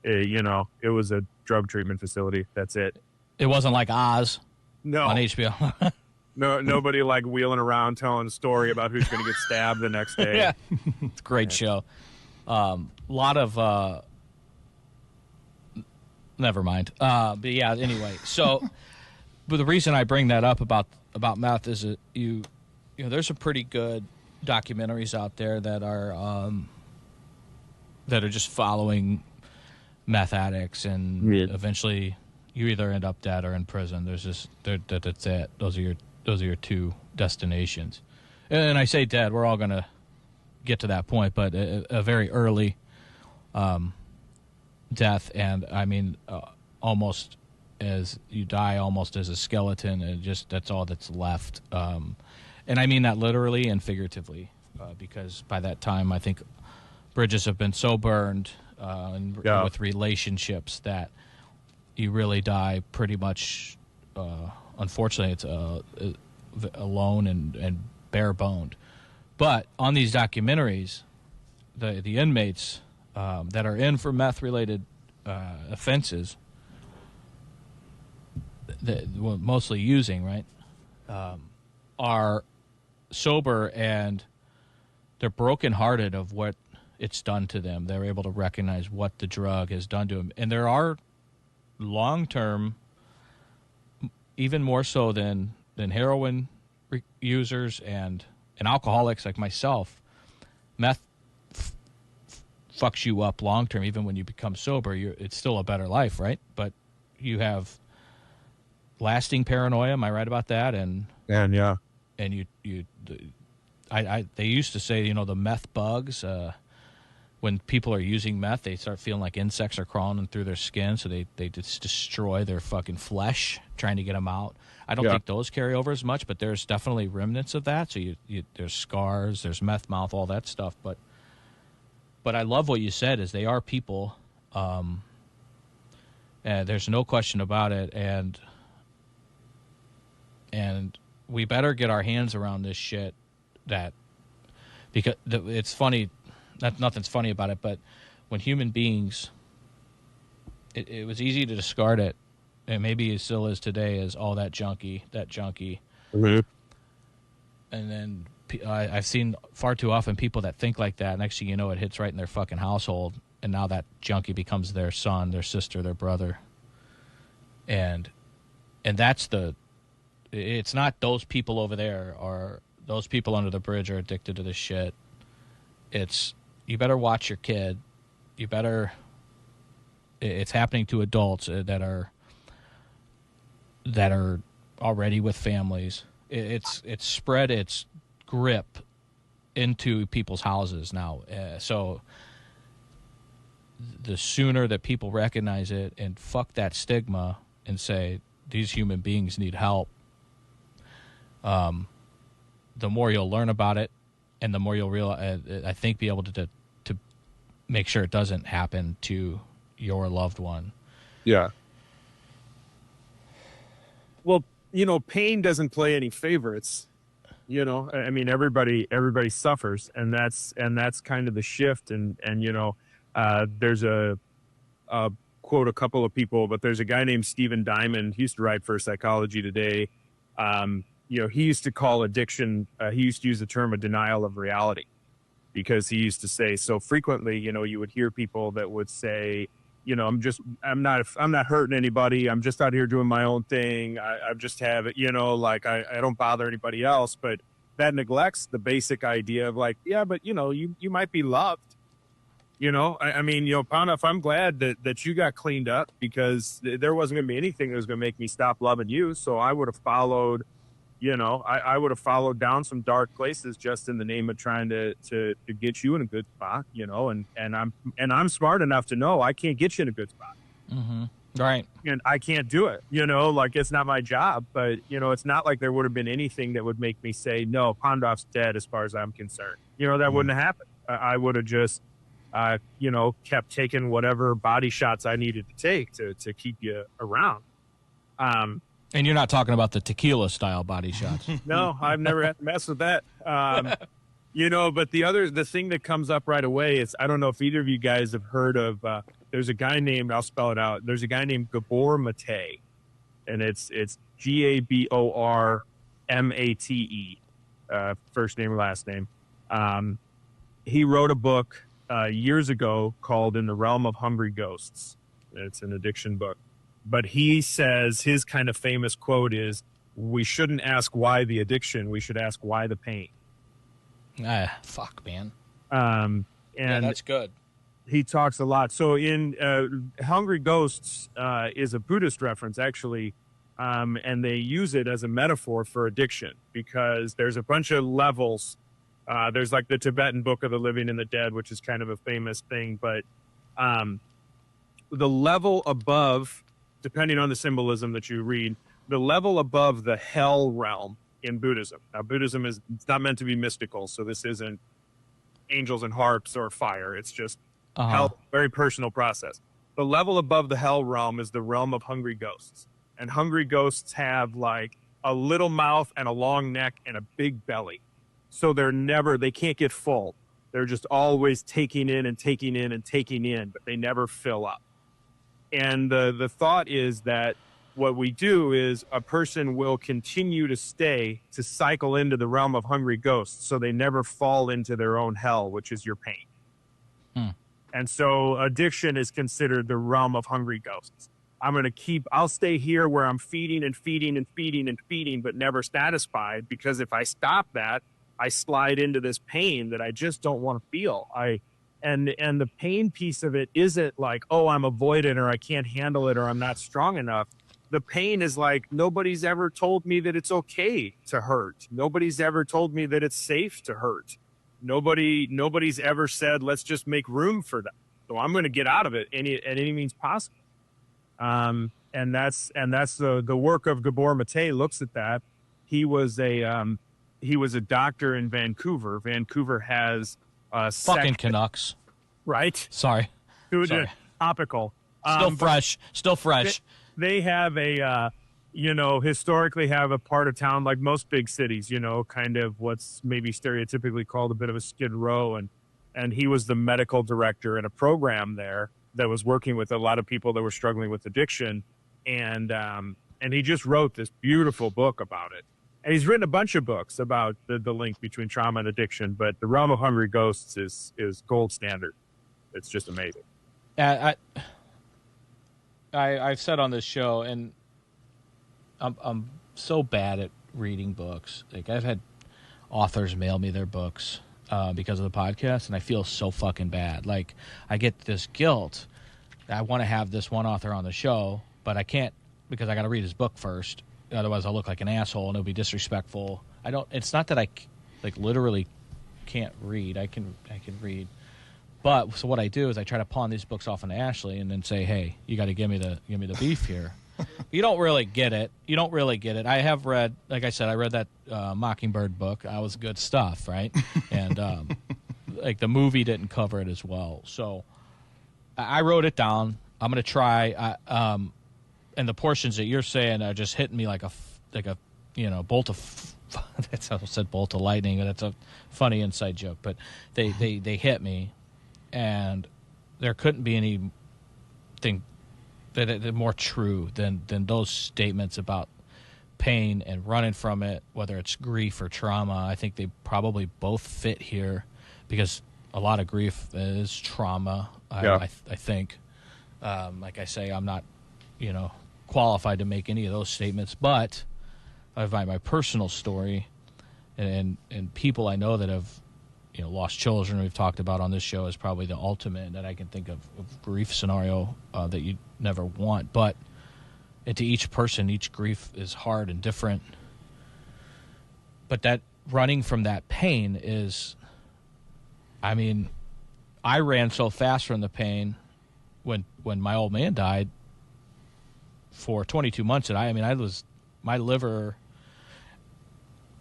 it was a drug treatment facility. That's it. It wasn't like Oz on HBO. No, nobody like wheeling around telling a story about who's going to get stabbed the next day. Yeah, it's a great show. Lot of never mind. But yeah, anyway. So, but the reason I bring that up about meth is that there's some pretty good documentaries out there that are just following meth addicts, and eventually you either end up dead or in prison. There's just that's it. Those are your two destinations. And I say dead, we're all going to get to that point, but a very early death, and I mean almost as you die almost as a skeleton, and just that's all that's left. And I mean that literally and figuratively, because by that time I think bridges have been so burned with relationships that you really die pretty much. Unfortunately, it's alone and bare-boned. But on these documentaries, the inmates that are in for meth-related offenses, mostly using, right, are sober, and they're brokenhearted of what it's done to them. They're able to recognize what the drug has done to them. And there are long-term, even more so than heroin users and alcoholics like myself, meth fucks you up long-term. Even when you become sober, it's still a better life, right? But you have lasting paranoia. Am I right about that? And they used to say, the meth bugs, when people are using meth, they start feeling like insects are crawling through their skin, so they just destroy their fucking flesh trying to get them out. I don't think those carry over as much, but there's definitely remnants of that. So there's scars, there's meth mouth, all that stuff. But I love what you said, is they are people. And there's no question about it. And we better get our hands around this shit, because it's funny. Nothing's funny about it, but when human beings, it was easy to discard it, and maybe it still is today, as all that junkie. Mm-hmm. And then I've seen far too often people that think like that. Next thing you know, it hits right in their fucking household, and now that junkie becomes their son, their sister, their brother. And that's it's not those people over there or those people under the bridge are addicted to this shit. It's, you better watch your kid. It's happening to adults that are already with families. It's spread its grip into people's houses now. So the sooner that people recognize it and fuck that stigma and say these human beings need help, the more you'll learn about it, and the more you'll realize, I think, be able to make sure it doesn't happen to your loved one. Yeah. Well, pain doesn't play any favorites. I mean, everybody suffers, and that's kind of the shift. And there's I'll quote a couple of people, but there's a guy named Stephen Diamond. He used to write for Psychology Today. He used to call addiction, he used to use the term a denial of reality, because he used to say so frequently, you would hear people that would say, I'm not hurting anybody. I'm just out here doing my own thing. I just have it, I don't bother anybody else. But that neglects the basic idea of like, yeah, but you might be loved. I mean, Pondoff, I'm glad that you got cleaned up, because there wasn't going to be anything that was going to make me stop loving you. So I would have followed, I would have followed down some dark places just in the name of trying to get you in a good spot, and I'm smart enough to know I can't get you in a good spot. Mm-hmm. Right. And I can't do it, like it's not my job, but it's not like there would have been anything that would make me say, no, Pondoff's dead as far as I'm concerned. That wouldn't have happened. I would have just, kept taking whatever body shots I needed to take to keep you around. And you're not talking about the tequila style body shots. No, I've never had to mess with that. But the thing that comes up right away is, I don't know if either of you guys have heard of, there's a guy named, I'll spell it out. There's a guy named Gabor Mate, and it's Gabormate, first name or last name. He wrote a book years ago called In the Realm of Hungry Ghosts. It's an addiction book. But he says his kind of famous quote is, we shouldn't ask why the addiction, we should ask why the pain. Fuck, man. And yeah, that's good. He talks a lot. So in Hungry Ghosts is a Buddhist reference, actually, and they use it as a metaphor for addiction, because there's a bunch of levels. There's like the Tibetan Book of the Living and the Dead, which is kind of a famous thing, but the level above, depending on the symbolism that you read, the level above the hell realm in Buddhism. Now, Buddhism it's not meant to be mystical, so this isn't angels and harps or fire. It's just hell, very personal process. The level above the hell realm is the realm of hungry ghosts. And hungry ghosts have like a little mouth and a long neck and a big belly. So they can't get full. They're just always taking in and taking in and taking in, but they never fill up. And the thought is that what we do is a person will continue to cycle into the realm of hungry ghosts, so they never fall into their own hell, which is your pain. And so addiction is considered the realm of hungry ghosts. I'll stay here where I'm feeding and feeding and feeding and feeding, but never satisfied, because if I stop that, I slide into this pain that I just don't want to feel. And the pain piece of it isn't like, oh, I'm avoidant or I can't handle it or I'm not strong enough. the pain is like, nobody's ever told me that it's okay to hurt. Nobody's ever told me that it's safe to hurt. Nobody's ever said, let's just make room for that. So I'm going to get out of it at any means possible. And that's the work of Gabor Mate looks at that. He was a doctor in Vancouver. Vancouver has Fucking Canucks. right? Sorry. Topical. Still fresh. They have historically have a part of town like most big cities, kind of what's maybe stereotypically called a bit of a skid row. And he was the medical director in a program there that was working with a lot of people that were struggling with addiction. And he just wrote this beautiful book about it. And he's written a bunch of books about the link between trauma and addiction, but The Realm of Hungry Ghosts is gold standard. It's just amazing. I've said on this show, and I'm so bad at reading books. Like, I've had authors mail me their books because of the podcast, and I feel so fucking bad. Like, I get this guilt. I want to have this one author on the show, but I can't because I got to read his book first. Otherwise, I'll look like an asshole, and it'll be disrespectful. It's not that I literally can't read. I can read. But so what I do is I try to pawn these books off on Ashley and then say, "Hey, you got to give me the beef here." You don't really get it. I have read, like I said, I read that Mockingbird book. That was good stuff, right? And like the movie didn't cover it as well. So I wrote it down. I'm gonna try. And the portions that you're saying are just hitting me like a bolt of. That's how I said bolt of lightning. That's a funny inside joke, but they hit me. And there couldn't be anything that more true than those statements about pain and running from it, whether it's grief or trauma. I think they probably both fit here because a lot of grief is trauma. I think. Like I say, I'm not, qualified to make any of those statements, but my personal story and people I know that have lost children we've talked about on this show is probably the ultimate that I can think of grief scenario that you never want. But to each person, each grief is hard and different. But that running from that pain is, I ran so fast from the pain when my old man died for 22 months that my liver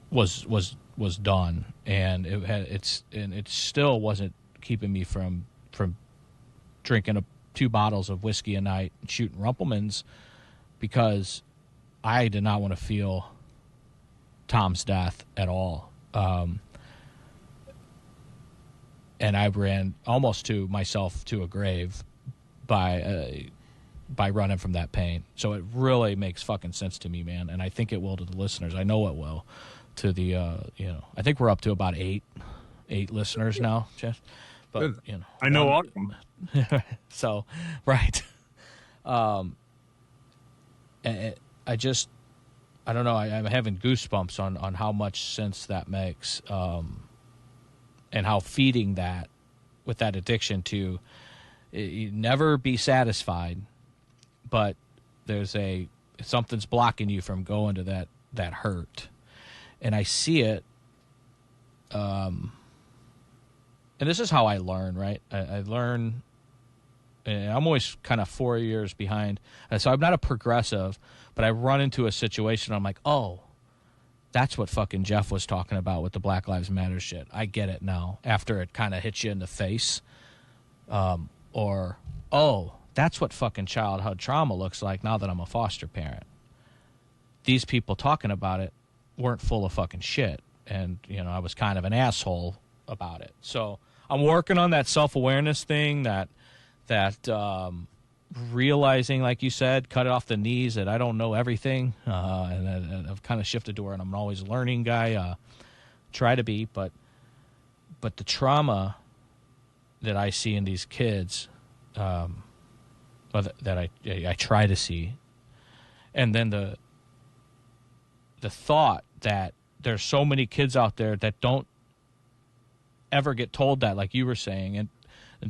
was done, and it still wasn't keeping me from drinking 2 bottles of whiskey a night and shooting Rumpelmans because I did not want to feel Tom's death at all. And I ran almost to myself to a grave by running from that pain. So it really makes fucking sense to me, man, and I think it will to the listeners. I know it will. To the I think we're up to about eight listeners now, Jeff. But I know all of them. So right. I don't know. I'm having goosebumps on how much sense that makes, and how feeding that with that addiction to you never be satisfied, but there's something's blocking you from going to that hurt. And I see it, and this is how I learn, right? I learn, and I'm always kind of 4 years behind. So I'm not a progressive, but I run into a situation, I'm like, oh, that's what fucking Jeff was talking about with the Black Lives Matter shit. I get it now, after it kind of hits you in the face. Or, oh, that's what fucking childhood trauma looks like now that I'm a foster parent. These people talking about it weren't full of fucking shit, and I was kind of an asshole about it. So I'm working on that self-awareness thing, that realizing, like you said, cut it off the knees that I don't know everything, and I've kind of shifted to where I'm always learning guy, try to be, but the trauma that I see in these kids, that I try to see, and then the thought that there's so many kids out there that don't ever get told that, like you were saying, and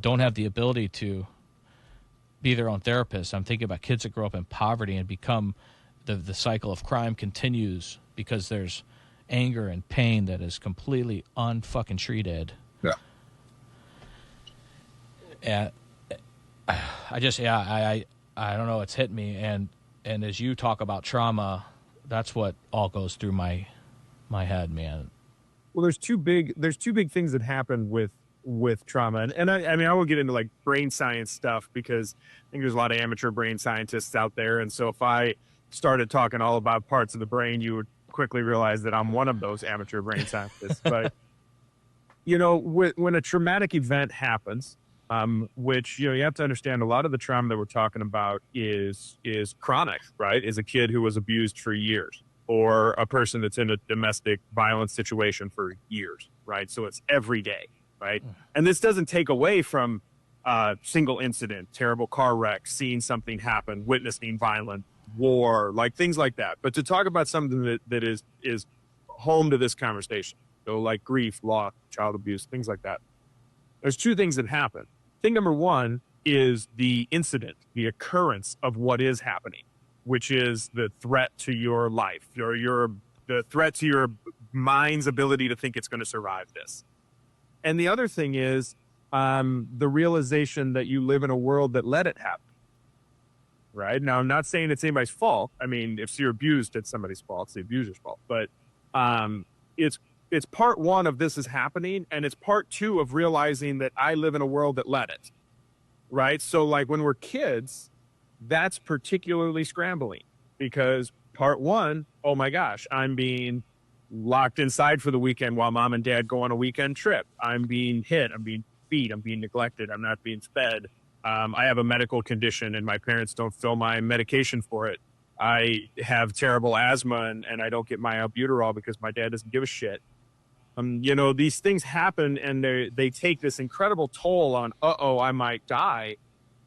don't have the ability to be their own therapists. I'm thinking about kids that grow up in poverty and become the cycle of crime continues because there's anger and pain that is completely unfucking treated. Yeah. And I don't know, it's hit me, and as you talk about trauma, that's what all goes through my head, man. Well, there's two big things that happen with trauma, and I mean I will get into like brain science stuff because I think there's a lot of amateur brain scientists out there, and so if I started talking all about parts of the brain, you would quickly realize that I'm one of those amateur brain scientists. But when a traumatic event happens, which you have to understand, a lot of the trauma that we're talking about is chronic, right? Is a kid who was abused for years, or a person that's in a domestic violence situation for years, right? So it's every day, right? And this doesn't take away from single incident, terrible car wreck, seeing something happen, witnessing violent war, like things like that. But to talk about something that is home to this conversation, so like grief, loss, child abuse, things like that, there's two things that happen. Thing number one is the incident, the occurrence of what is happening, which is the threat to your life, or the threat to your mind's ability to think it's going to survive this. And the other thing is the realization that you live in a world that let it happen. Right? Now, I'm not saying it's anybody's fault. I mean, if you're abused, it's somebody's fault. It's the abuser's fault. But it's part one of this is happening, and it's part two of realizing that I live in a world that let it. Right? So, like, when we're kids, that's particularly scrambling because part one, oh my gosh, I'm being locked inside for the weekend while mom and dad go on a weekend trip. I'm being hit. I'm being beat. I'm being neglected. I'm not being fed. I have a medical condition and my parents don't fill my medication for it. I have terrible asthma and I don't get my albuterol because my dad doesn't give a shit. These things happen and they take this incredible toll on, I might die.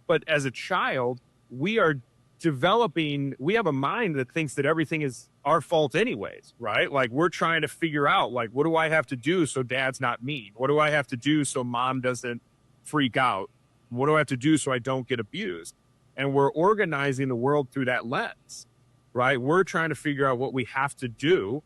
But as a child, we have a mind that thinks that everything is our fault anyways, right? Like we're trying to figure out, like, what do I have to do so dad's not mean? What do I have to do so mom doesn't freak out? What do I have to do so I don't get abused? And we're organizing the world through that lens, right? We're trying to figure out what we have to do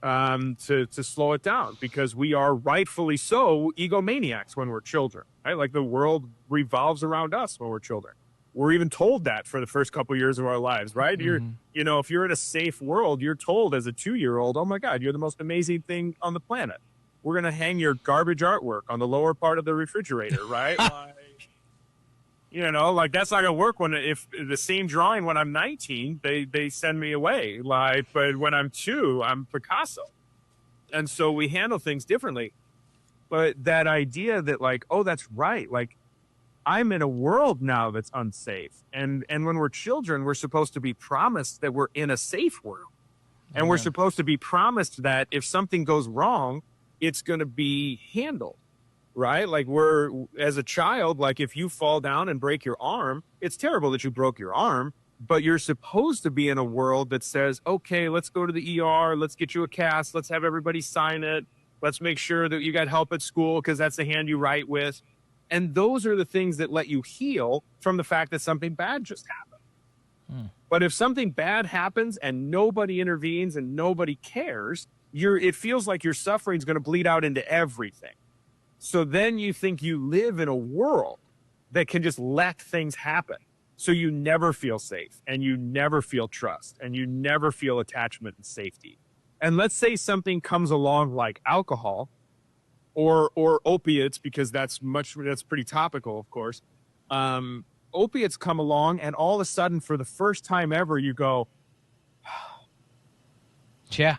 to slow it down because we are rightfully so egomaniacs when we're children, right? Like the world revolves around us when we're children. We're even told that for the first couple of years of our lives, right? Mm-hmm. If you're in a safe world, you're told as a 2-year-old, oh my God, you're the most amazing thing on the planet. We're going to hang your garbage artwork on the lower part of the refrigerator, right? Like that's not gonna work if the same drawing when I'm 19, they send me away. But when I'm 2, I'm Picasso. And so we handle things differently. But that idea that like, oh, that's right. Like I'm in a world now that's unsafe. And when we're children, we're supposed to be promised that we're in a safe world. And we're supposed to be promised that if something goes wrong, it's going to be handled. Right? Like as a child, like if you fall down and break your arm, it's terrible that you broke your arm, but you're supposed to be in a world that says, okay, let's go to the ER. Let's get you a cast. Let's have everybody sign it. Let's make sure that you got help at school because that's the hand you write with. And those are the things that let you heal from the fact that something bad just happened. But if something bad happens and nobody intervenes and nobody cares, it feels like your suffering is going to bleed out into everything. So then you think you live in a world that can just let things happen. So you never feel safe and you never feel trust and you never feel attachment and safety. And let's say something comes along like alcohol or opiates, because that's pretty topical, of course. Opiates come along and all of a sudden for the first time ever, you go, yeah,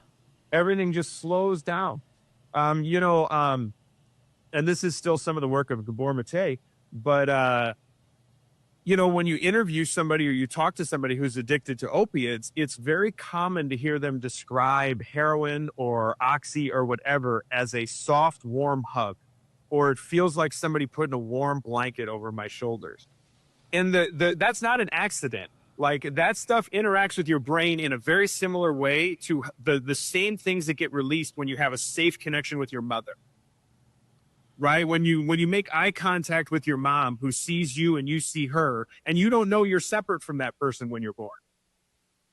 everything just slows down. And this is still some of the work of Gabor Mate, but, when you interview somebody or you talk to somebody who's addicted to opiates, it's very common to hear them describe heroin or oxy or whatever as a soft, warm hug, or it feels like somebody putting a warm blanket over my shoulders. And that's not an accident. Like that stuff interacts with your brain in a very similar way to the same things that get released when you have a safe connection with your mother. right? When you make eye contact with your mom who sees you and you see her, and you don't know you're separate from that person when you're born,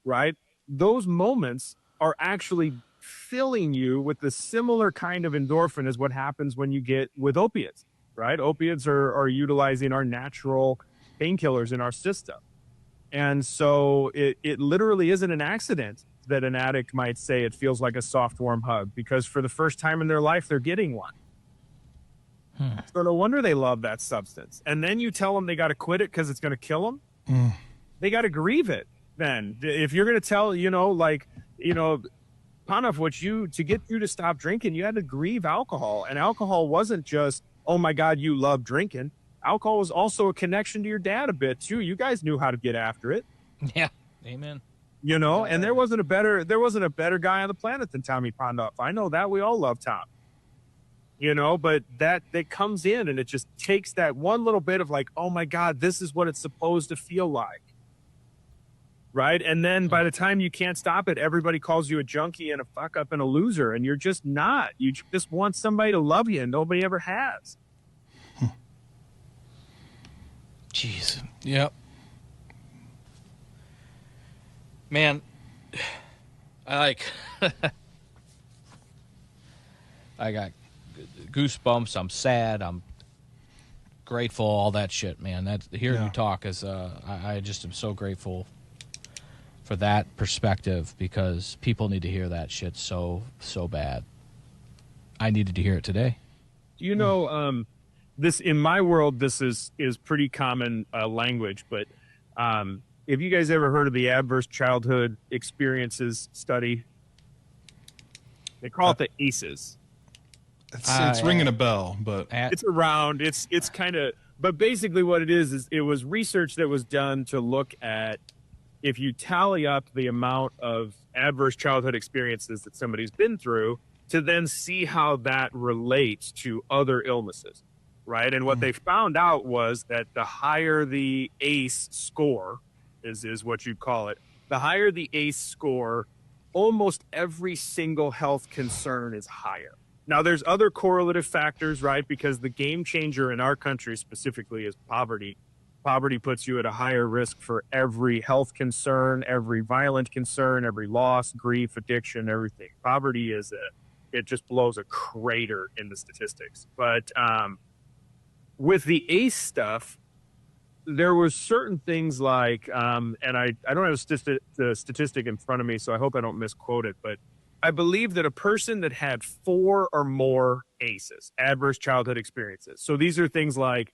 right? Those moments are actually filling you with the similar kind of endorphin as what happens when you get with opiates, right? Opiates are utilizing our natural painkillers in our system. And so it literally isn't an accident that an addict might say it feels like a soft, warm hug, because for the first time in their life, they're getting one. So no wonder they love that substance. And then you tell them they got to quit it because it's going to kill them. They got to grieve it. Then if you're going to tell, Pondoff, to get you to stop drinking, you had to grieve alcohol. And alcohol wasn't just, oh my God, you love drinking. Alcohol was also a connection to your dad a bit too. You guys knew how to get after it. Yeah. Amen. And there wasn't a better guy on the planet than Tommy Pondoff. I know that. We all love Tom. But that comes in and it just takes that one little bit of like, oh my God, this is what it's supposed to feel like. Right. And then by the time you can't stop it, everybody calls you a junkie and a fuck up and a loser. And you're just not. You just want somebody to love you, and nobody ever has. Jeez. Yep. Man, I got goosebumps. I'm sad. I'm grateful. All that shit, man. Hearing you talk is, I just am so grateful for that perspective, because people need to hear that shit so bad. I needed to hear it today. This in my world, this is pretty common language, but have you guys ever heard of the adverse childhood experiences study? They call it the ACEs. It's ringing a bell, but it's around. It's kind of, but basically what it is it was research that was done to look at, if you tally up the amount of adverse childhood experiences that somebody's been through, to then see how that relates to other illnesses, right? And what they found out was that the higher the ACE score is what you call it, the higher the ACE score, almost every single health concern is higher. Now, there's other correlative factors, right? Because the game changer in our country specifically is poverty. Poverty puts you at a higher risk for every health concern, every violent concern, every loss, grief, addiction, everything. Poverty it just blows a crater in the statistics. But with the ACE stuff, there was certain things like, and I don't have the statistic in front of me, so I hope I don't misquote it, but I believe that a person that had 4 or more ACEs, adverse childhood experiences, so these are things like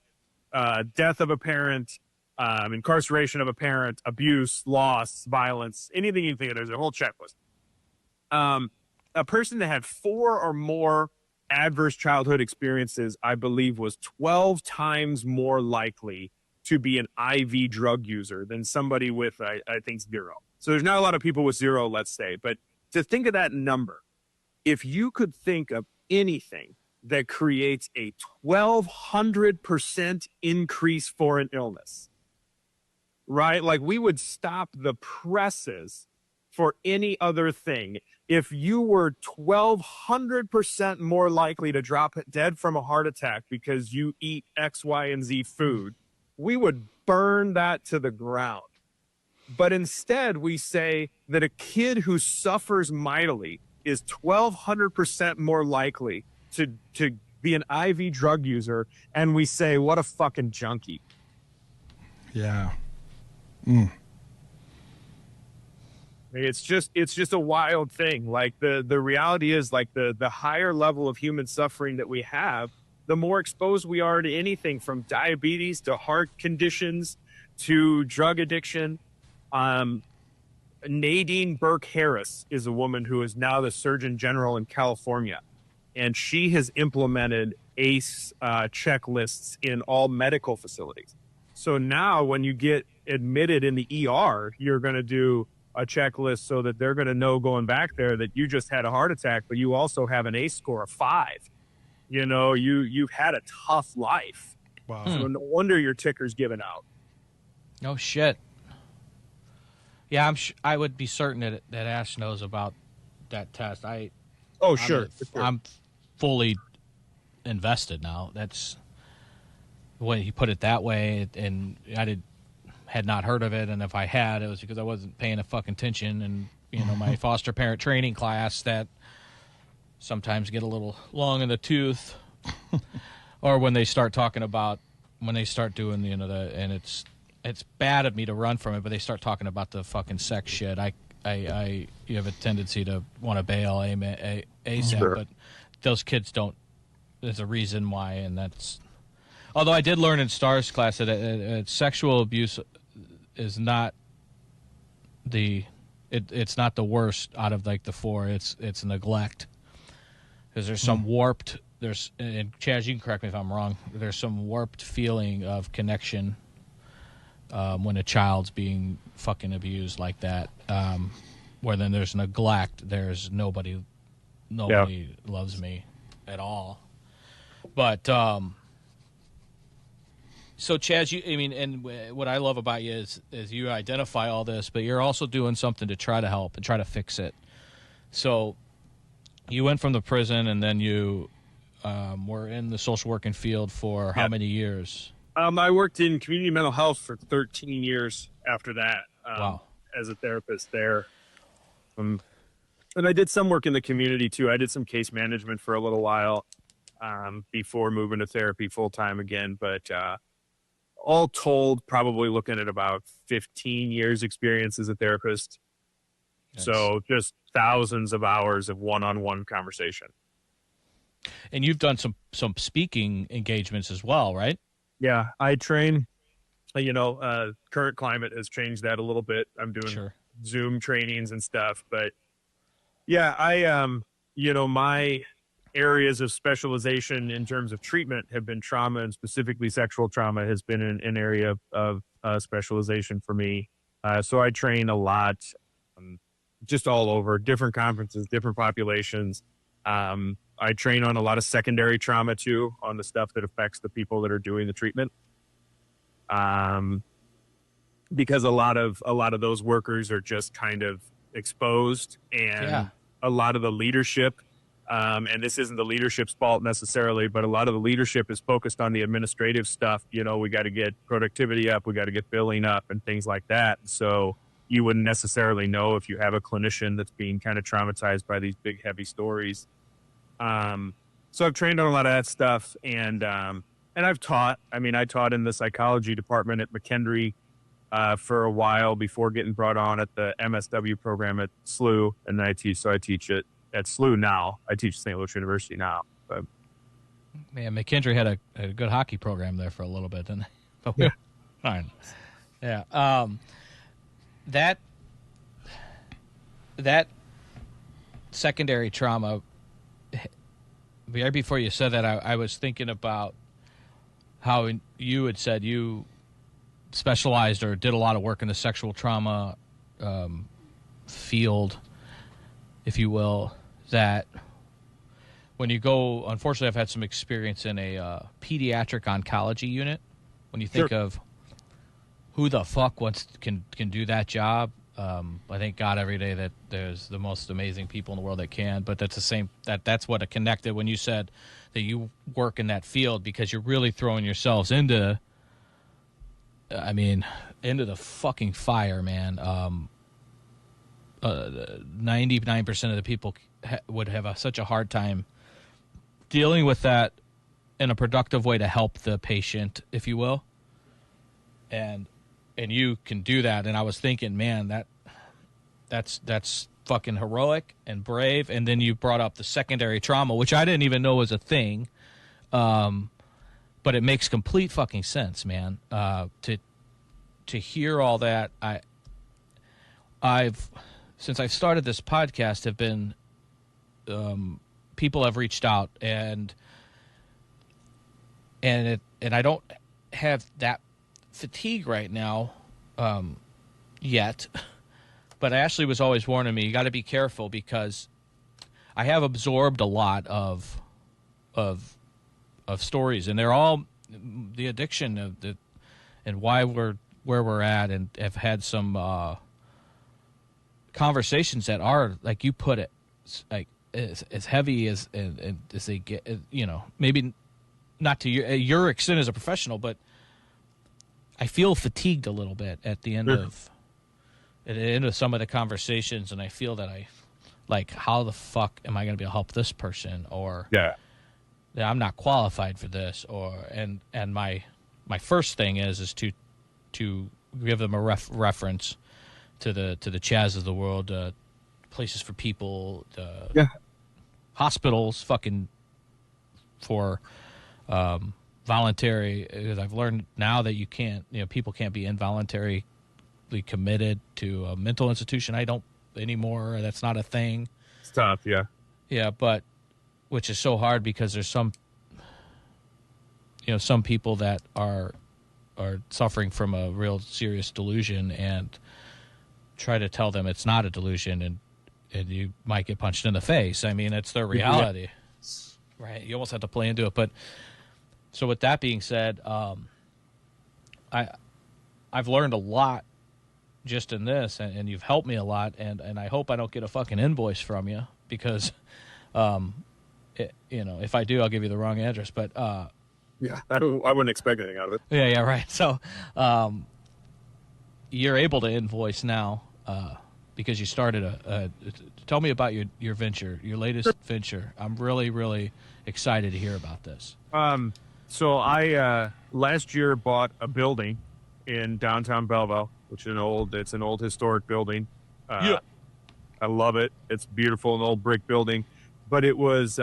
death of a parent, incarceration of a parent, abuse, loss, violence, anything you think of. There's a whole checklist. A person that had 4 or more adverse childhood experiences, I believe, was 12 times more likely to be an IV drug user than somebody with, I think, 0. So there's not a lot of people with 0, let's say. But to think of that number, if you could think of anything that creates a 1,200% increase for an illness, right? Like, we would stop the presses for any other thing. If you were 1,200% more likely to drop dead from a heart attack because you eat X, Y, and Z food, we would burn that to the ground. But instead, we say that a kid who suffers mightily is 1,200% more likely to be an IV drug user, and we say, what a fucking junkie. Yeah. It's just a wild thing. Like, the reality is, like, the higher level of human suffering that we have, the more exposed we are to anything from diabetes to heart conditions to drug addiction. Nadine Burke Harris is a woman who is now the Surgeon General in California, and she has implemented ACE checklists in all medical facilities. So now when you get admitted in the ER, you're going to do a checklist so that they're going to know going back there that you just had a heart attack, but you also have an ACE score of 5. You know, you've had a tough life. Wow. So no wonder your ticker's given out. No shit. Yeah, I would be certain that Ash knows about that test. Sure. I'm fully invested now. That's when he put it that way, and I had not heard of it, and if I had, it was because I wasn't paying a fucking attention, and my foster parent training class that sometimes get a little long in the tooth, or when they start talking about when they start doing and it's bad of me to run from it, but they start talking about the fucking sex shit. You have a tendency to want to bail ASAP, Sure. but those kids don't. There's a reason why, and that's. Although I did learn in STARS class that sexual abuse is not it's not the worst out of like the four. It's neglect, because there's some warped. And Chaz, you can correct me if I'm wrong. There's some warped feeling of connection when a child's being fucking abused like that. Where then there's neglect. There's nobody loves me at all. But so Chaz, and what I love about you is you identify all this, but you're also doing something to try to help and try to fix it. So you went from the prison, and then you were in the social working field for how many years? I worked in community mental health for 13 years after that. Wow. As a therapist there. And I did some work in the community too. I did some case management for a little while before moving to therapy full time again. But all told, probably looking at about 15 years experience as a therapist. Nice. So just thousands of hours of one-on-one conversation. And you've done some speaking engagements as well, right? Yeah, I train. Current climate has changed that a little bit. I'm doing Zoom trainings and stuff, but yeah, my areas of specialization in terms of treatment have been trauma, and specifically sexual trauma has been an area of specialization for me. So I train a lot, just all over, different conferences, different populations. I train on a lot of secondary trauma too, on the stuff that affects the people that are doing the treatment. Because a lot of those workers are just kind of exposed, and a lot of the leadership, and this isn't the leadership's fault necessarily, but a lot of the leadership is focused on the administrative stuff. We got to get productivity up, we got to get billing up, and things like that. So you wouldn't necessarily know if you have a clinician that's being kind of traumatized by these big, heavy stories. So I've trained on a lot of that stuff, and I've taught. I taught in the psychology department at McKendree for a while before getting brought on at the MSW program at SLU, and then I teach it at SLU now. I teach St. Louis University now. But. Man, McKendree had a good hockey program there for a little bit, didn't they? Yeah. Fine. Yeah. That secondary trauma. Right before you said that, I was thinking about how you had said you specialized or did a lot of work in the sexual trauma field, if you will, that when you go, unfortunately, I've had some experience in a pediatric oncology unit. When you think of who the fuck can do that job, I thank God every day that there's the most amazing people in the world that can. But that's the same. That's what it connected when you said that you work in that field, because you're really throwing yourselves into. Into the fucking fire, man. 99% of the people would have such a hard time dealing with that in a productive way to help the patient, if you will. And you can do that. And I was thinking, man, that's fucking heroic and brave. And then you brought up the secondary trauma, which I didn't even know was a thing. But it makes complete fucking sense, man. To hear all that, since I've started this podcast, have been people have reached out, and I don't have that fatigue right now yet. But Ashley was always warning me, you got to be careful, because I have absorbed a lot of stories, and they're all the addiction of the and why we're where we're at, and have had some conversations that are, like you put it, like as heavy as they get, maybe not to your extent as a professional, but I feel fatigued a little bit at the end of some of the conversations, and I feel that how the fuck am I going to be able to help this person, or that I'm not qualified for this, and my first thing is to give them a reference to the Chaz of the world, places for people, hospitals, fucking for voluntary. Because I've learned now that people can't be involuntarily committed to a mental institution. I don't anymore. That's not a thing. It's tough, yeah. Yeah, but which is so hard because there's some people that are suffering from a real serious delusion, and try to tell them it's not a delusion, and you might get punched in the face. I mean, it's their reality, right? You almost have to play into it. But so with that being said, I've learned a lot just in this, and you've helped me a lot, and I hope I don't get a fucking invoice from you, because if I do, I'll give you the wrong address. But yeah, I wouldn't expect anything out of it. Yeah, right. So you're able to invoice now because you started tell me about your venture, your latest venture. I'm really, really excited to hear about this. So I last year bought a building in downtown Belleville, which is an old historic building. I love it. It's beautiful, an old brick building, but it was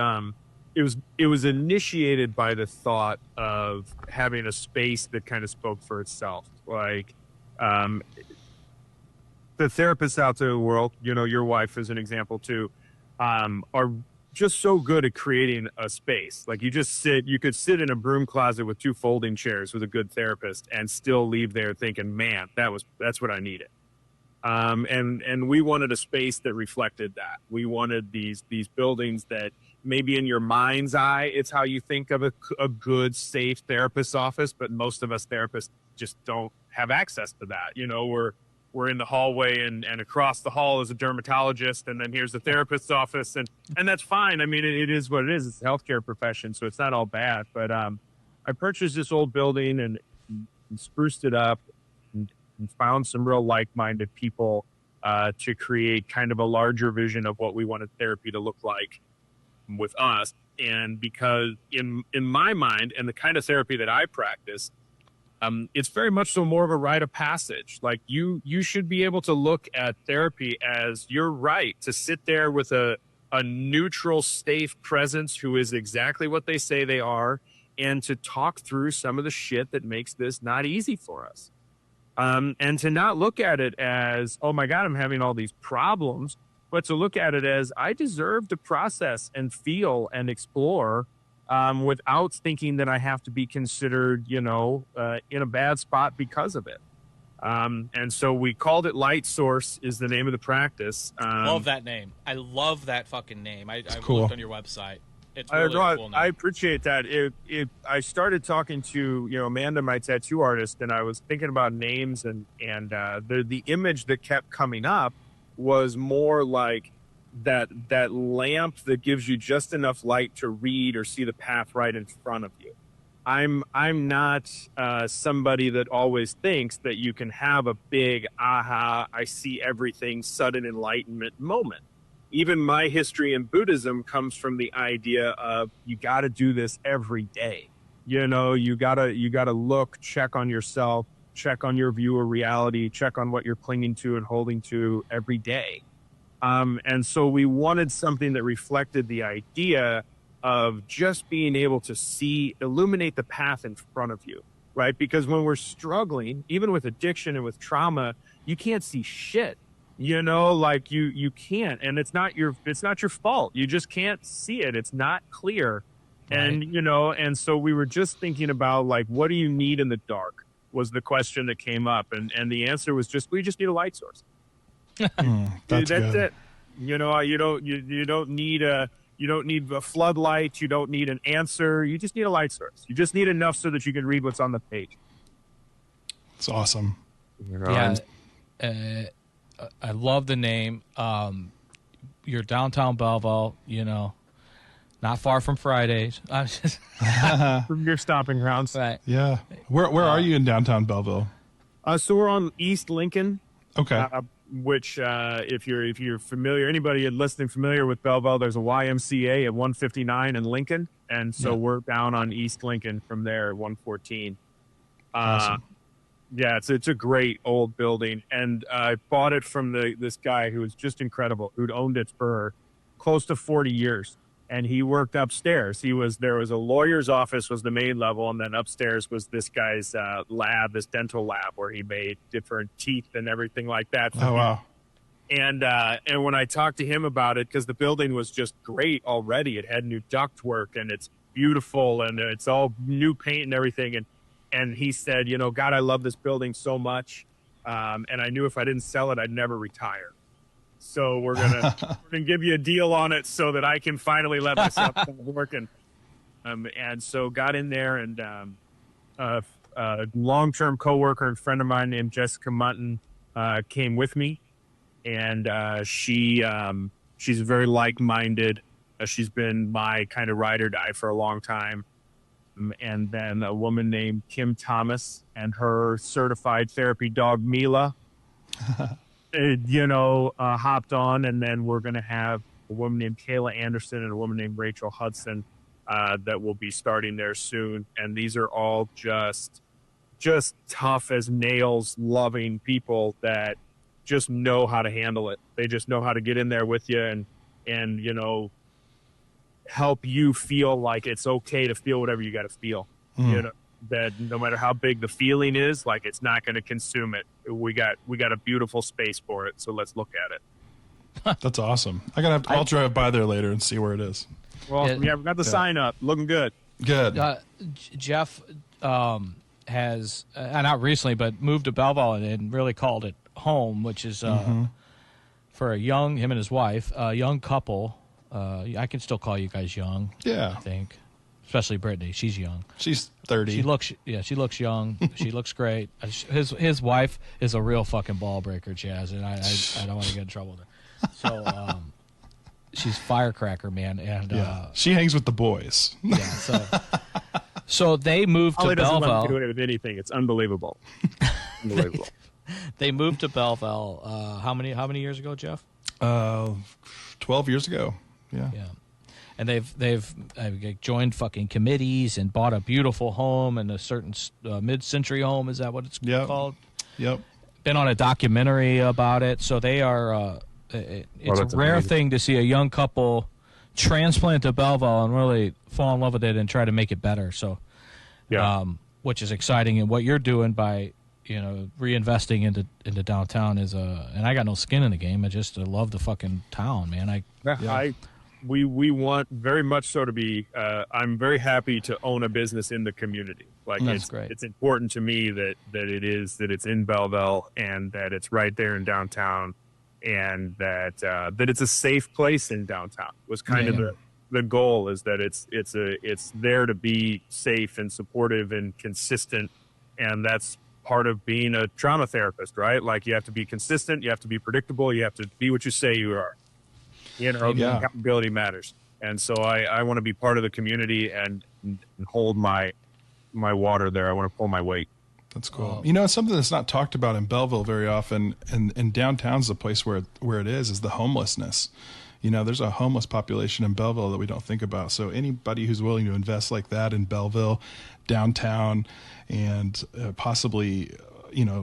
initiated by the thought of having a space that kind of spoke for itself. Like, the therapists out there in the world, your wife is an example too, are just so good at creating a space. Like, you could sit in a broom closet with 2 folding chairs with a good therapist and still leave there thinking, man, that's what I needed. And we wanted a space that reflected that. We wanted these buildings that maybe in your mind's eye, it's how you think of a good, safe therapist's office, but most of us therapists just don't have access to that. We're in the hallway, and across the hall is a dermatologist, and then here's the therapist's office, and that's fine. I mean, it is what it is. It's a healthcare profession, so it's not all bad. But I purchased this old building and spruced it up and found some real like-minded people to create kind of a larger vision of what we wanted therapy to look like with us. And because in my mind, and the kind of therapy that I practice, it's very much so more of a rite of passage. Like, you should be able to look at therapy as your right to sit there with a neutral, safe presence who is exactly what they say they are, and to talk through some of the shit that makes this not easy for us. And to not look at it as, oh my God, I'm having all these problems, but to look at it as, I deserve to process and feel and explore without thinking that I have to be considered, in a bad spot because of it. And so we called it Light Source is the name of the practice. Love that name. I love that fucking name. I cool. looked on your website. It's really a cool name. I appreciate that. I started talking to, Amanda, my tattoo artist, and I was thinking about names, and the image that kept coming up was more like that lamp that gives you just enough light to read or see the path right in front of you. I'm not somebody that always thinks that you can have a big aha, I see everything, sudden enlightenment moment. Even my history in Buddhism comes from the idea of, you got to do this every day. You gotta look, check on yourself, check on your view of reality, check on what you're clinging to and holding to every day. And so we wanted something that reflected the idea of just being able to illuminate the path in front of you, right? Because when we're struggling, even with addiction and with trauma, you can't see shit, like you can't, and it's not your fault. You just can't see it. It's not clear. Right. And, and so we were just thinking about, like, what do you need in the dark was the question that came up. And the answer was we just need a light source. That's it. You don't need a floodlight. You don't need an answer. You just need a light source. You just need enough so that you can read what's on the page. It's awesome. Yeah, I love the name. you're downtown Belleville, not far from Fridays. I'm just From your stomping grounds. right. Yeah. Where are you in downtown Belleville? So we're on East Lincoln. Okay. Which, if you're familiar, anybody listening familiar with Belleville, there's a YMCA at 159 in Lincoln, and so we're down on East Lincoln from there, 114. Awesome. Yeah, it's a great old building, and I bought it from this guy who was just incredible, who'd owned it for close to 40 years, and he worked upstairs. There was a lawyer's office was the main level, and then upstairs was this guy's lab, this dental lab, where he made different teeth and everything like that. Oh, wow. And when I talked to him about it, because the building was just great already, it had new ductwork and it's beautiful and it's all new paint and everything. And he said, God, I love this building so much. And I knew if I didn't sell it, I'd never retire. So we're gonna give you a deal on it so that I can finally let myself start working. And so got in there, and a long-term coworker and friend of mine named Jessica Mutton came with me, and she's very like-minded. She's been my kind of ride or die for a long time. And then a woman named Kim Thomas and her certified therapy dog Mila. Hopped on, and then we're going to have a woman named Kayla Anderson and a woman named Rachel Hudson that will be starting there soon. And these are all just tough as nails, loving people that just know how to handle it. They just know how to get in there with you and help you feel like it's okay to feel whatever you got to feel. That no matter how big the feeling is, like, it's not going to consume it. We got a beautiful space for it, so let's look at it. That's awesome. I'll drive by there later and see where it is. Well, we got the sign up, looking good. Good. Jeff has not recently, but moved to Belleville and really called it home, which is for him and his wife, a young couple. I can still call you guys young. Yeah, I think. Especially Brittany, she's young. She's 30. She looks young. She looks great. His wife is a real fucking ball breaker, Chaz, and I don't want to get in trouble with her. So she's firecracker, man, and she hangs with the boys. Yeah, so they moved to Doesn't Belleville. let me do it with anything. It's unbelievable. Unbelievable. They moved to Belleville. How many years ago, Jeff? 12 years ago. Yeah. And they've joined fucking committees and bought a beautiful home and a certain mid-century home. Is that what it's called? Yep. Been on a documentary about it. So they are. It's a rare thing to see a young couple transplant to Belleville and really fall in love with it and try to make it better. So, which is exciting. And what you're doing by reinvesting into downtown is and I got no skin in the game. I love the fucking town, man. We want very much so to be. I'm very happy to own a business in the community. Like, that's great. It's important to me that it's in Belleville and that it's right there in downtown, and that it's a safe place in downtown. Was kind of the goal, is that it's there to be safe and supportive and consistent, and that's part of being a trauma therapist, right? Like, you have to be consistent, you have to be predictable, you have to be what you say you are. Accountability matters. And so I want to be part of the community and hold my water there. I want to pull my weight. That's cool. It's something that's not talked about in Belleville very often, and downtown's the place where it is the homelessness. There's a homeless population in Belleville that we don't think about. So anybody who's willing to invest like that in Belleville, downtown, and possibly,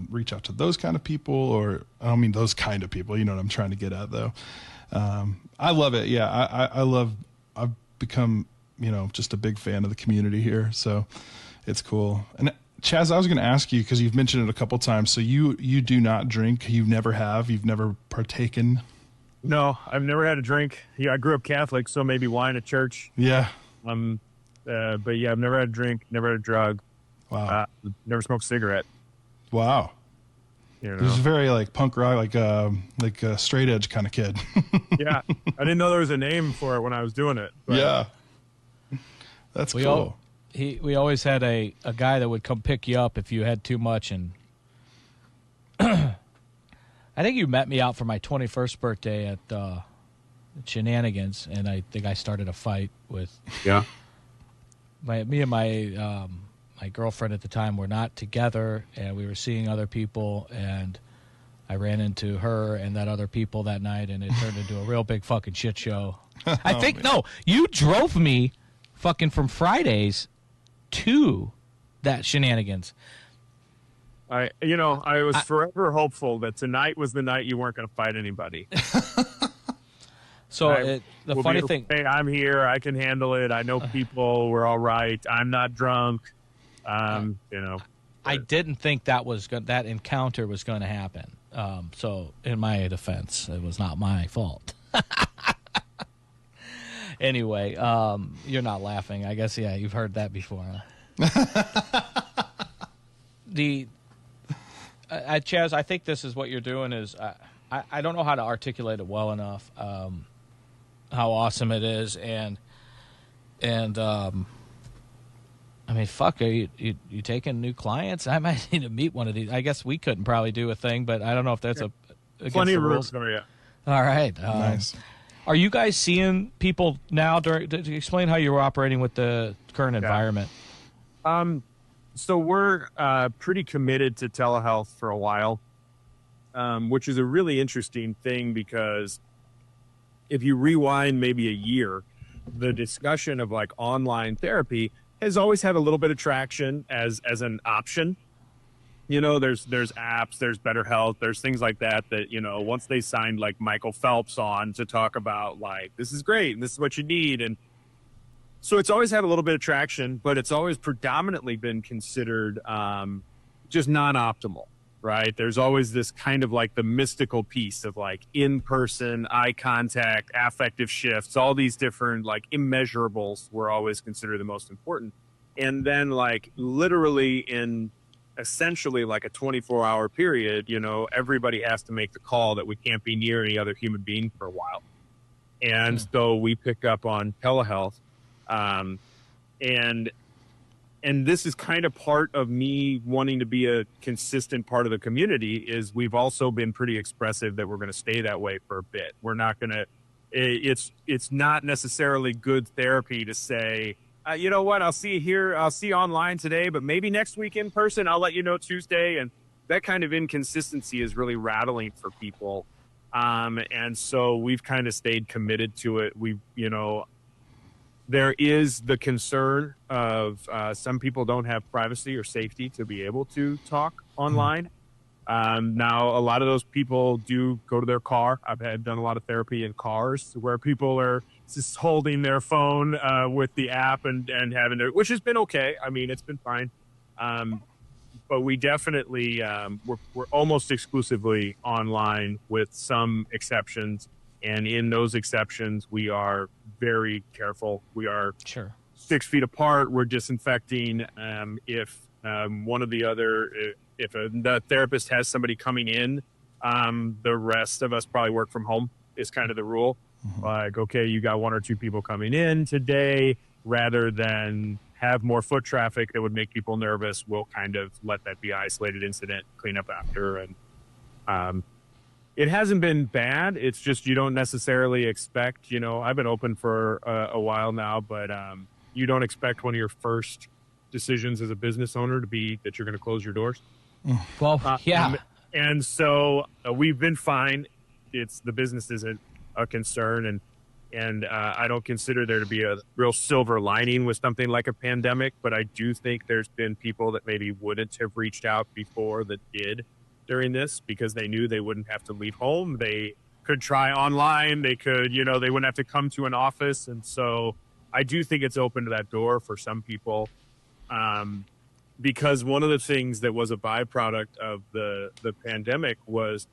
reach out to those kind of people, or I don't mean those kind of people, you know what I'm trying to get at though. I love it. Yeah. I've become, just a big fan of the community here. So it's cool. And Chaz, I was going to ask you, cause you've mentioned it a couple times. So you do not drink. You've never partaken. No, I've never had a drink. Yeah. I grew up Catholic, so maybe wine at church. Yeah. But yeah, I've never had a drink, never had a drug. Wow. Never smoked a cigarette. Wow. He's very like punk rock, like a straight edge kind of kid. Yeah, I didn't know there was a name for it when I was doing it. But. Yeah, that's cool. We always had a guy that would come pick you up if you had too much, and I think you met me out for my 21st birthday at shenanigans, and I think I started a fight with Yeah. me and my my girlfriend at the time were not together, and we were seeing other people, and I ran into her and that other people that night, and it turned into a real big fucking shit show. I think no, you drove me fucking from Fridays to that shenanigans. I was forever hopeful that tonight was the night you weren't going to fight anybody. So the funny thing, hey, I'm here. I can handle it. I know people. We're all right. I'm not drunk. I didn't think that encounter was going to happen. So in my defense, it was not my fault. Anyway, you're not laughing. I guess, yeah, you've heard that before. Huh? Chaz, I think this is what you're doing is, I don't know how to articulate it well enough, how awesome it is. And I mean, fuck, are you taking new clients? I might need to meet one of these. I guess we couldn't probably do a thing, but I don't know if that's against plenty the of rules. rules. Yeah. All right. Nice. Are you guys seeing people now? To explain how you're operating with the current environment. So we're pretty committed to telehealth for a while, which is a really interesting thing because if you rewind maybe a year, the discussion of like online therapy has always had a little bit of traction as an option. There's apps, there's BetterHealth, there's things like that, once they signed like Michael Phelps on to talk about like, this is great and this is what you need. And so it's always had a little bit of traction, but it's always predominantly been considered just non-optimal, right? There's always this kind of like the mystical piece of like in-person, eye contact, affective shifts, all these different like immeasurables were always considered the most important. And then like literally in essentially like a 24-hour period, everybody has to make the call that we can't be near any other human being for a while. And so we pick up on telehealth. And this is kind of part of me wanting to be a consistent part of the community is we've also been pretty expressive that we're going to stay that way for a bit. We're not going to, it's not necessarily good therapy to say, you know what, I'll see you here. I'll see you online today, but maybe next week in person, I'll let you know Tuesday. And that kind of inconsistency is really rattling for people. And so we've kind of stayed committed to it. There is the concern of some people don't have privacy or safety to be able to talk online. Now, a lot of those people do go to their car. I've done a lot of therapy in cars where people are just holding their phone with the app and having it, which has been okay. I mean, it's been fine. But we definitely, we're almost exclusively online with some exceptions. And in those exceptions, we are very careful. We are 6 feet apart. We're disinfecting. If one of the other, if the therapist has somebody coming in, the rest of us probably work from home is kind of the rule. Like, okay, you got one or two people coming in today, rather than have more foot traffic that would make people nervous. We'll kind of let that be an isolated incident, clean up after. And it hasn't been bad. It's just you don't necessarily expect, I've been open for a while now, but you don't expect one of your first decisions as a business owner to be that you're going to close your doors. Well, yeah. And so we've been fine. The business isn't a concern. And I don't consider there to be a real silver lining with something like a pandemic, but I do think there's been people that maybe wouldn't have reached out before that did during this because they knew they wouldn't have to leave home. They could try online. They could, they wouldn't have to come to an office. And so I do think it's opened that door for some people. Because one of the things that was a byproduct of the pandemic was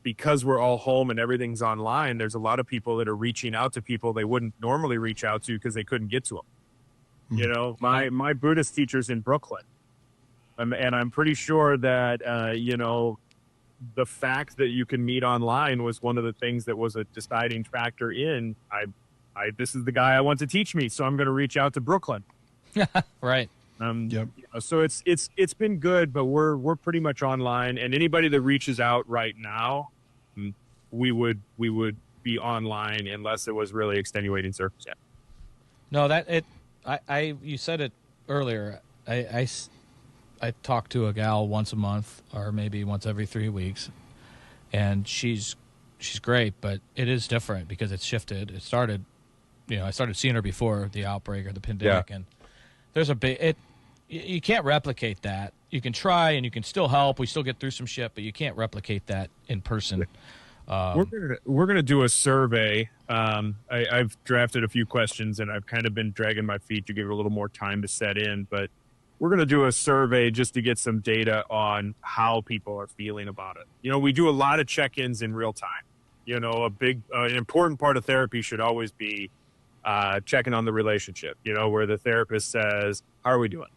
because we're all home and everything's online, there's a lot of people that are reaching out to people they wouldn't normally reach out to because they couldn't get to them. My Buddhist teacher's in Brooklyn. And I'm pretty sure that, the fact that you can meet online was one of the things that was a deciding factor in, this is the guy I want to teach me, so I'm going to reach out to Brooklyn. Right. So it's been good, but we're pretty much online, and anybody that reaches out right now, we would be online unless it was really extenuating circumstance. No, you said it earlier. I talk to a gal once a month or maybe once every 3 weeks, and she's great, but it is different because it's shifted. It started, I started seeing her before the outbreak or the pandemic, and there's you can't replicate that. You can try and you can still help. We still get through some shit, but you can't replicate that in person. We're gonna do a survey. I've drafted a few questions and I've kind of been dragging my feet to give it a little more time to set in, but we're gonna do a survey just to get some data on how people are feeling about it. We do a lot of check-ins in real time. An important part of therapy should always be checking on the relationship. Where the therapist says, "How are we doing?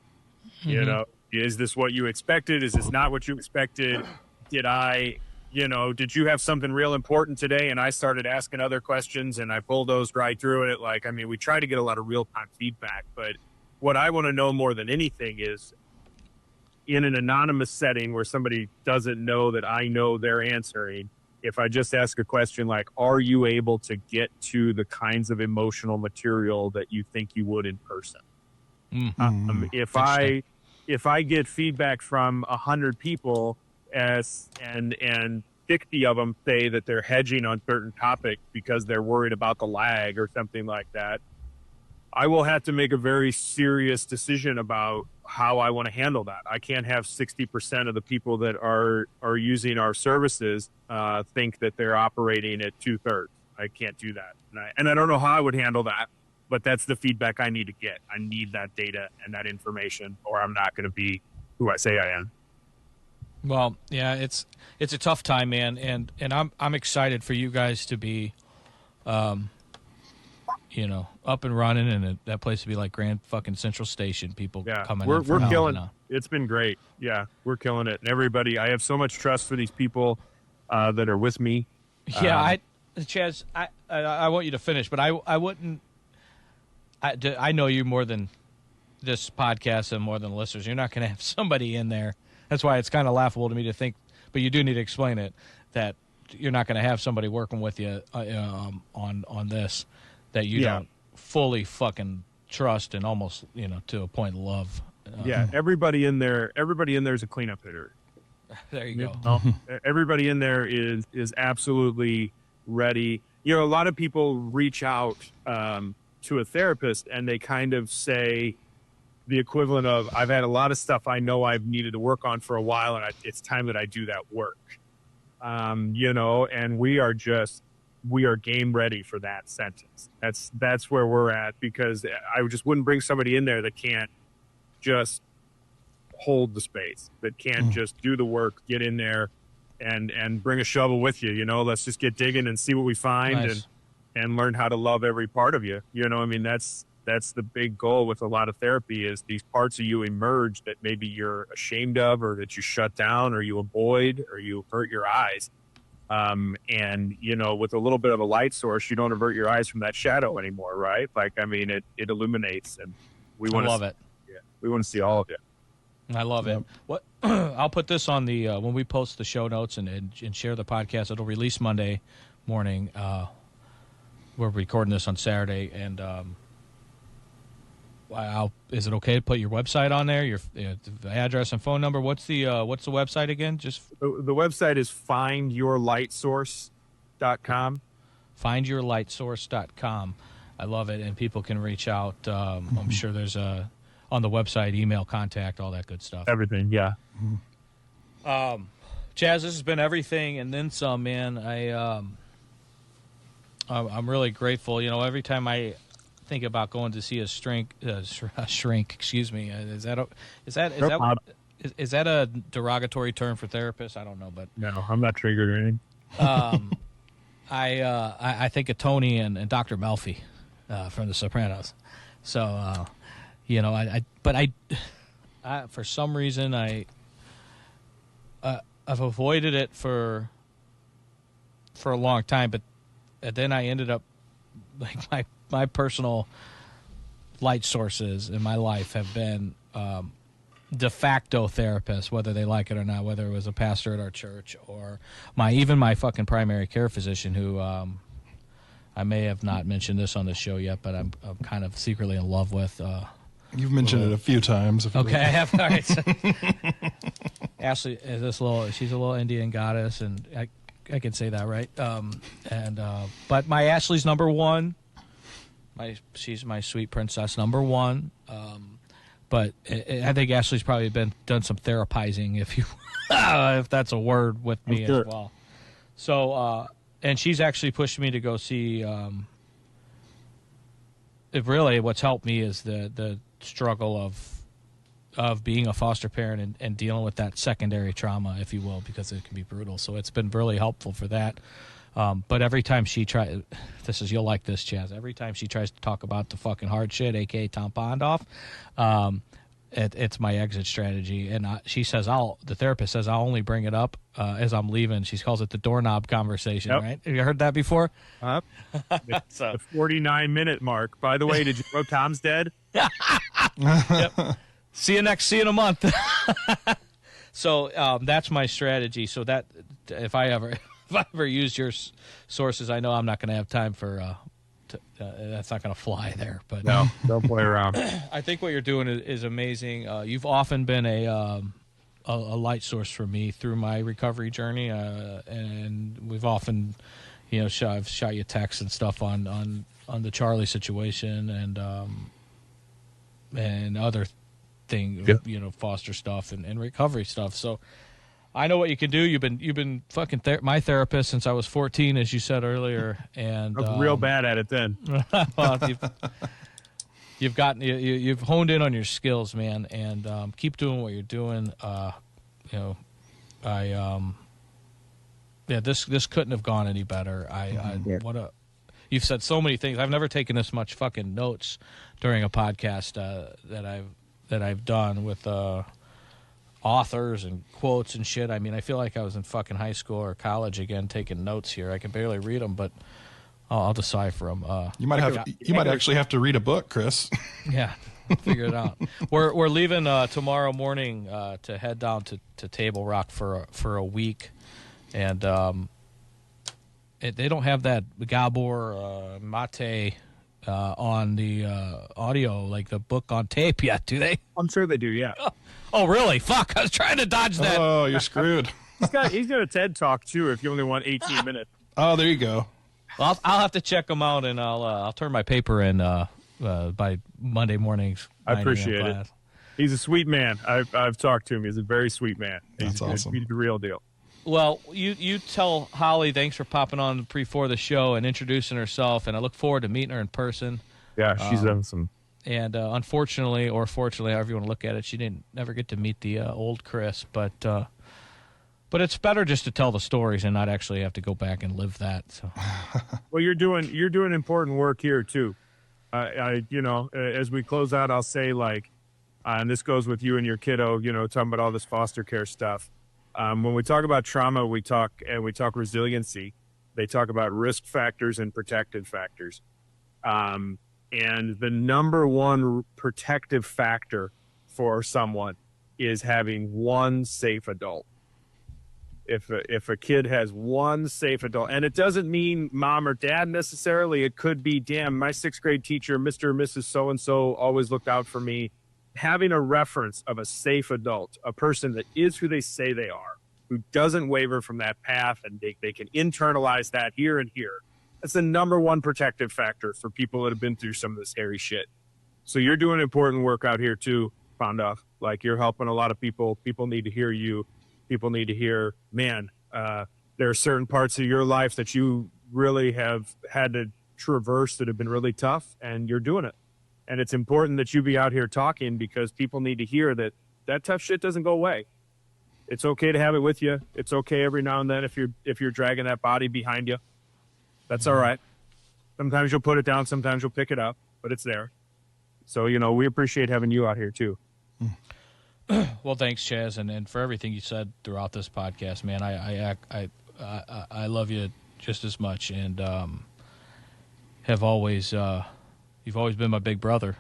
Mm-hmm. Is this what you expected? Is this not what you expected? Did you have something real important today?" And I started asking other questions and I bulldozed right through it. We try to get a lot of real-time feedback, but what I want to know more than anything is in an anonymous setting where somebody doesn't know that I know they're answering, if I just ask a question like, are you able to get to the kinds of emotional material that you think you would in person? Mm-hmm. If I get feedback from 100 people and 60 of them say that they're hedging on certain topics because they're worried about the lag or something like that, I will have to make a very serious decision about how I want to handle that. I can't have 60% of the people that are using our services think that they're operating at 2/3. I can't do that. And I don't know how I would handle that, but that's the feedback I need to get. I need that data and that information, or I'm not going to be who I say I am. Well, yeah, it's a tough time, man, and I'm excited for you guys to be, up and running, and that place to be like Grand fucking Central Station. People coming. We're in killing. It's been great. Yeah, we're killing it, and everybody. I have so much trust for these people that are with me. Yeah, Chaz, I want you to finish, but I wouldn't. I know you more than this podcast and more than listeners. You're not going to have somebody in there. That's why it's kind of laughable to me to think, but you do need to explain it, that you're not going to have somebody working with you on this that you don't fully fucking trust and almost, to a point love. Everybody in there is a cleanup hitter. There you go. Everybody in there is absolutely ready. A lot of people reach out to a therapist and they kind of say the equivalent of, I've had a lot of stuff I know I've needed to work on for a while, and it's time that I do that work. And we are game ready for that sentence. That's where we're at, because I just wouldn't bring somebody in there that can't just hold the space, that can't just do the work, get in there and bring a shovel with you. Let's just get digging and see what we find and learn how to love every part of you. That's the big goal with a lot of therapy, is these parts of you emerge that maybe you're ashamed of, or that you shut down, or you avoid, or you avert your eyes. And with a little bit of a light source, you don't avert your eyes from that shadow anymore, right? It illuminates, and we want to love it. Yeah, we want to see all of you. I love it. What I'll put this on the when we post the show notes and share the podcast. It'll release Monday morning. We're recording this on Saturday, and is it okay to put your website on there, your address and phone number? What's the website again? Just the website is findyourlightsource.com. Findyourlightsource.com. I love it, and people can reach out. I'm sure there's on the website, email, contact, all that good stuff. Everything, yeah. Chaz, this has been everything and then some, man. I'm really grateful. Every time I think about going to see a shrink, excuse me, is that a derogatory term for therapists? I don't know, but no, I'm not triggered or anything. I think of Tony and Dr. Melfi from The Sopranos. So, I for some reason I've avoided it for a long time, but then I ended up like my personal light sources in my life have been de facto therapists, whether they like it or not, whether it was a pastor at our church or my fucking primary care physician who I may have not mentioned this on the show yet, but I'm kind of secretly in love with. You've mentioned it a few times. Okay, I have. All right. So, Ashley is she's a little Indian goddess, and I can say that, right? But my Ashley's number one. She's my sweet princess number one. But I think Ashley's probably done some therapizing, if that's a word, with me as well. So, and she's actually pushed me to go see. Really, what's helped me is the struggle of being a foster parent and dealing with that secondary trauma, if you will, because it can be brutal. So it's been really helpful for that. But every time she tries, you'll like this, Chaz. Every time she tries to talk about the fucking hard shit, aka Tom Pondoff, it's my exit strategy. And she says, the therapist says, I'll only bring it up as I'm leaving. She calls it the doorknob conversation, right? Have you heard that before? The 49-minute mark. By the way, did you know Tom's dead? Yep. See you in a month. So that's my strategy. So that if I ever use your sources, I know I'm not going to have time for. That's not going to fly there. But no, don't play around. I think what you're doing is amazing. You've often been a light source for me through my recovery journey, and we've often, I've shot you texts and stuff on the Charlie situation and other things, foster stuff and recovery stuff. So I know what you can do. You've been fucking my therapist since I was 14, as you said earlier, and I was real bad at it then. Well, you've honed in on your skills, man, and keep doing what you're doing. This couldn't have gone any better. You've said so many things. I've never taken this much fucking notes during a podcast that I've done with authors and quotes and shit. I mean, I feel like I was in fucking high school or college again taking notes here. I can barely read them, but I'll decipher them. You might actually have to read a book, Chris. Yeah, figure it out. We're leaving tomorrow morning to head down to Table Rock for a week, and they don't have that Gabor Mate on the audio, like the book on tape yet, do they? I'm sure they do, yeah. Oh, really? Fuck, I was trying to dodge that. Oh, you're screwed. He's got a TED Talk, too, if you only want 18 minutes. Oh, there you go. Well, I'll have to check them out, and I'll turn my paper in by Monday mornings. I appreciate it. He's a sweet man. I've talked to him. He's a very sweet man. That's awesome. He's the real deal. Well, you tell Holly thanks for popping on before the show and introducing herself, and I look forward to meeting her in person. Yeah, she's awesome. And unfortunately, or fortunately, however you want to look at it, she didn't never get to meet the old Chris. But it's better just to tell the stories and not actually have to go back and live that. So, well, you're doing important work here too. As we close out, I'll say and this goes with you and your kiddo. Talking about all this foster care stuff. When we talk about trauma, we talk resiliency. They talk about risk factors and protective factors. And the number one protective factor for someone is having one safe adult. If a kid has one safe adult, and it doesn't mean mom or dad necessarily, it could be, damn, my 6th grade teacher, Mr. or Mrs. So-and-so always looked out for me. Having a reference of a safe adult, a person that is who they say they are, who doesn't waver from that path, and they can internalize that here and here. That's the number one protective factor for people that have been through some of the scary shit. So you're doing important work out here too, Pondoff. You're helping a lot of people. People need to hear you. People need to hear, man, there are certain parts of your life that you really have had to traverse that have been really tough, and you're doing it. And it's important that you be out here talking because people need to hear that tough shit doesn't go away. It's okay to have it with you. It's okay every now and then if you're dragging that body behind you. That's all right. Sometimes you'll put it down. Sometimes you'll pick it up, but it's there. So, we appreciate having you out here too. Well, thanks, Chaz, and for everything you said throughout this podcast, man. I love you just as much, and have always you've always been my big brother.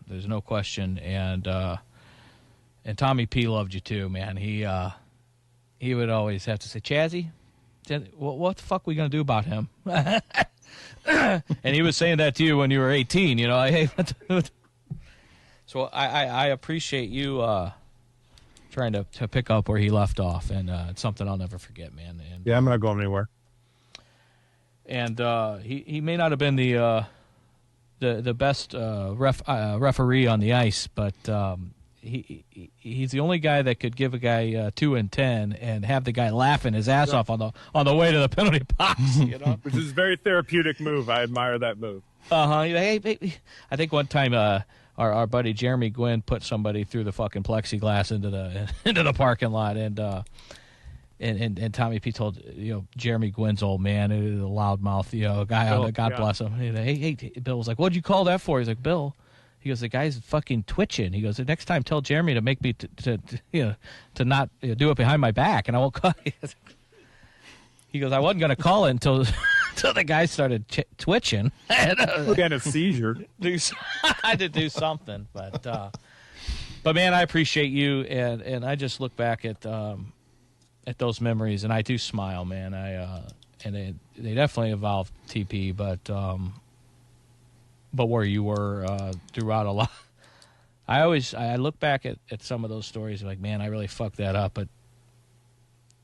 There's no question, and Tommy P loved you too, man. He would always have to say, Chazzy, what the fuck are we gonna do about him? And he was saying that to you when you were 18, you know. Hey, so I appreciate you trying to pick up where he left off, and it's something I'll never forget, man. And, Yeah, I'm not going anywhere. And he may not have been the best referee on the ice, but he's the only guy that could give a guy 2 and 10 and have the guy laughing his ass off on the way to the penalty box. You know, Which is a very therapeutic move. I admire that move. Hey, I think one time our buddy Jeremy Gwynn put somebody through the fucking plexiglass into the parking lot, and Tommy P told Jeremy Gwynn's old man, a loudmouth guy, God bless him. Hey, Bill was like, "What'd you call that for?" He's like, "Bill." He goes, "The guy's fucking twitching." He goes, "The next time, tell Jeremy to make me to not do it behind my back, and I won't call." He goes, "I wasn't going to call it until the guy started twitching." Kind of seizure. I had to do something, but man, I appreciate you, and I just look back at those memories, and I do smile, man. And they definitely evolved TP, but where you were throughout a lot. I look back at some of those stories like, man, I really fucked that up, but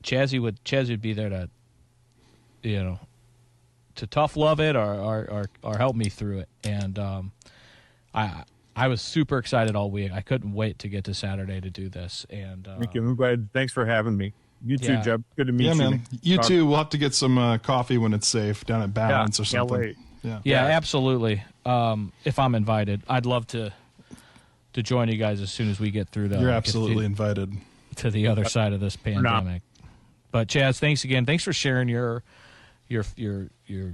Chaz would be there to tough love it or help me through it. And I was super excited all week. I couldn't wait to get to Saturday to do this. And Thank you. I'm glad. Thanks for having me. You too, Yeah. Jeb. Good to meet you. man. You too. We'll have to get some coffee when it's safe down at Balance or can't something. wait. Yeah, absolutely. If I'm invited, I'd love to join you guys as soon as we get through You're absolutely invited. to the other side of this pandemic. But Chaz, thanks again. Thanks for sharing your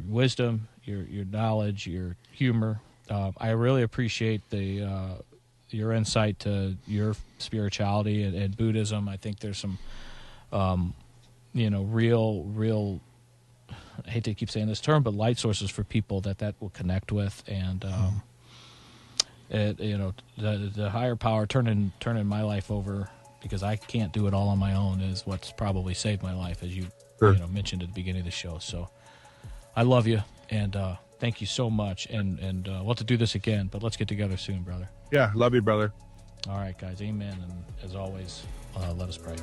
wisdom, your knowledge, your humor. I really appreciate your insight to your spirituality and Buddhism. I think there's some real I hate to keep saying this term, but light sources for people that will connect with, and the higher power turning my life over, because I can't do it all on my own, is what's probably saved my life, as you mentioned at the beginning of the show. So I love you, and thank you so much, and we'll have to do this again, but let's get together soon, brother. Yeah, love you, brother. All right, guys, amen, and as always, let us pray.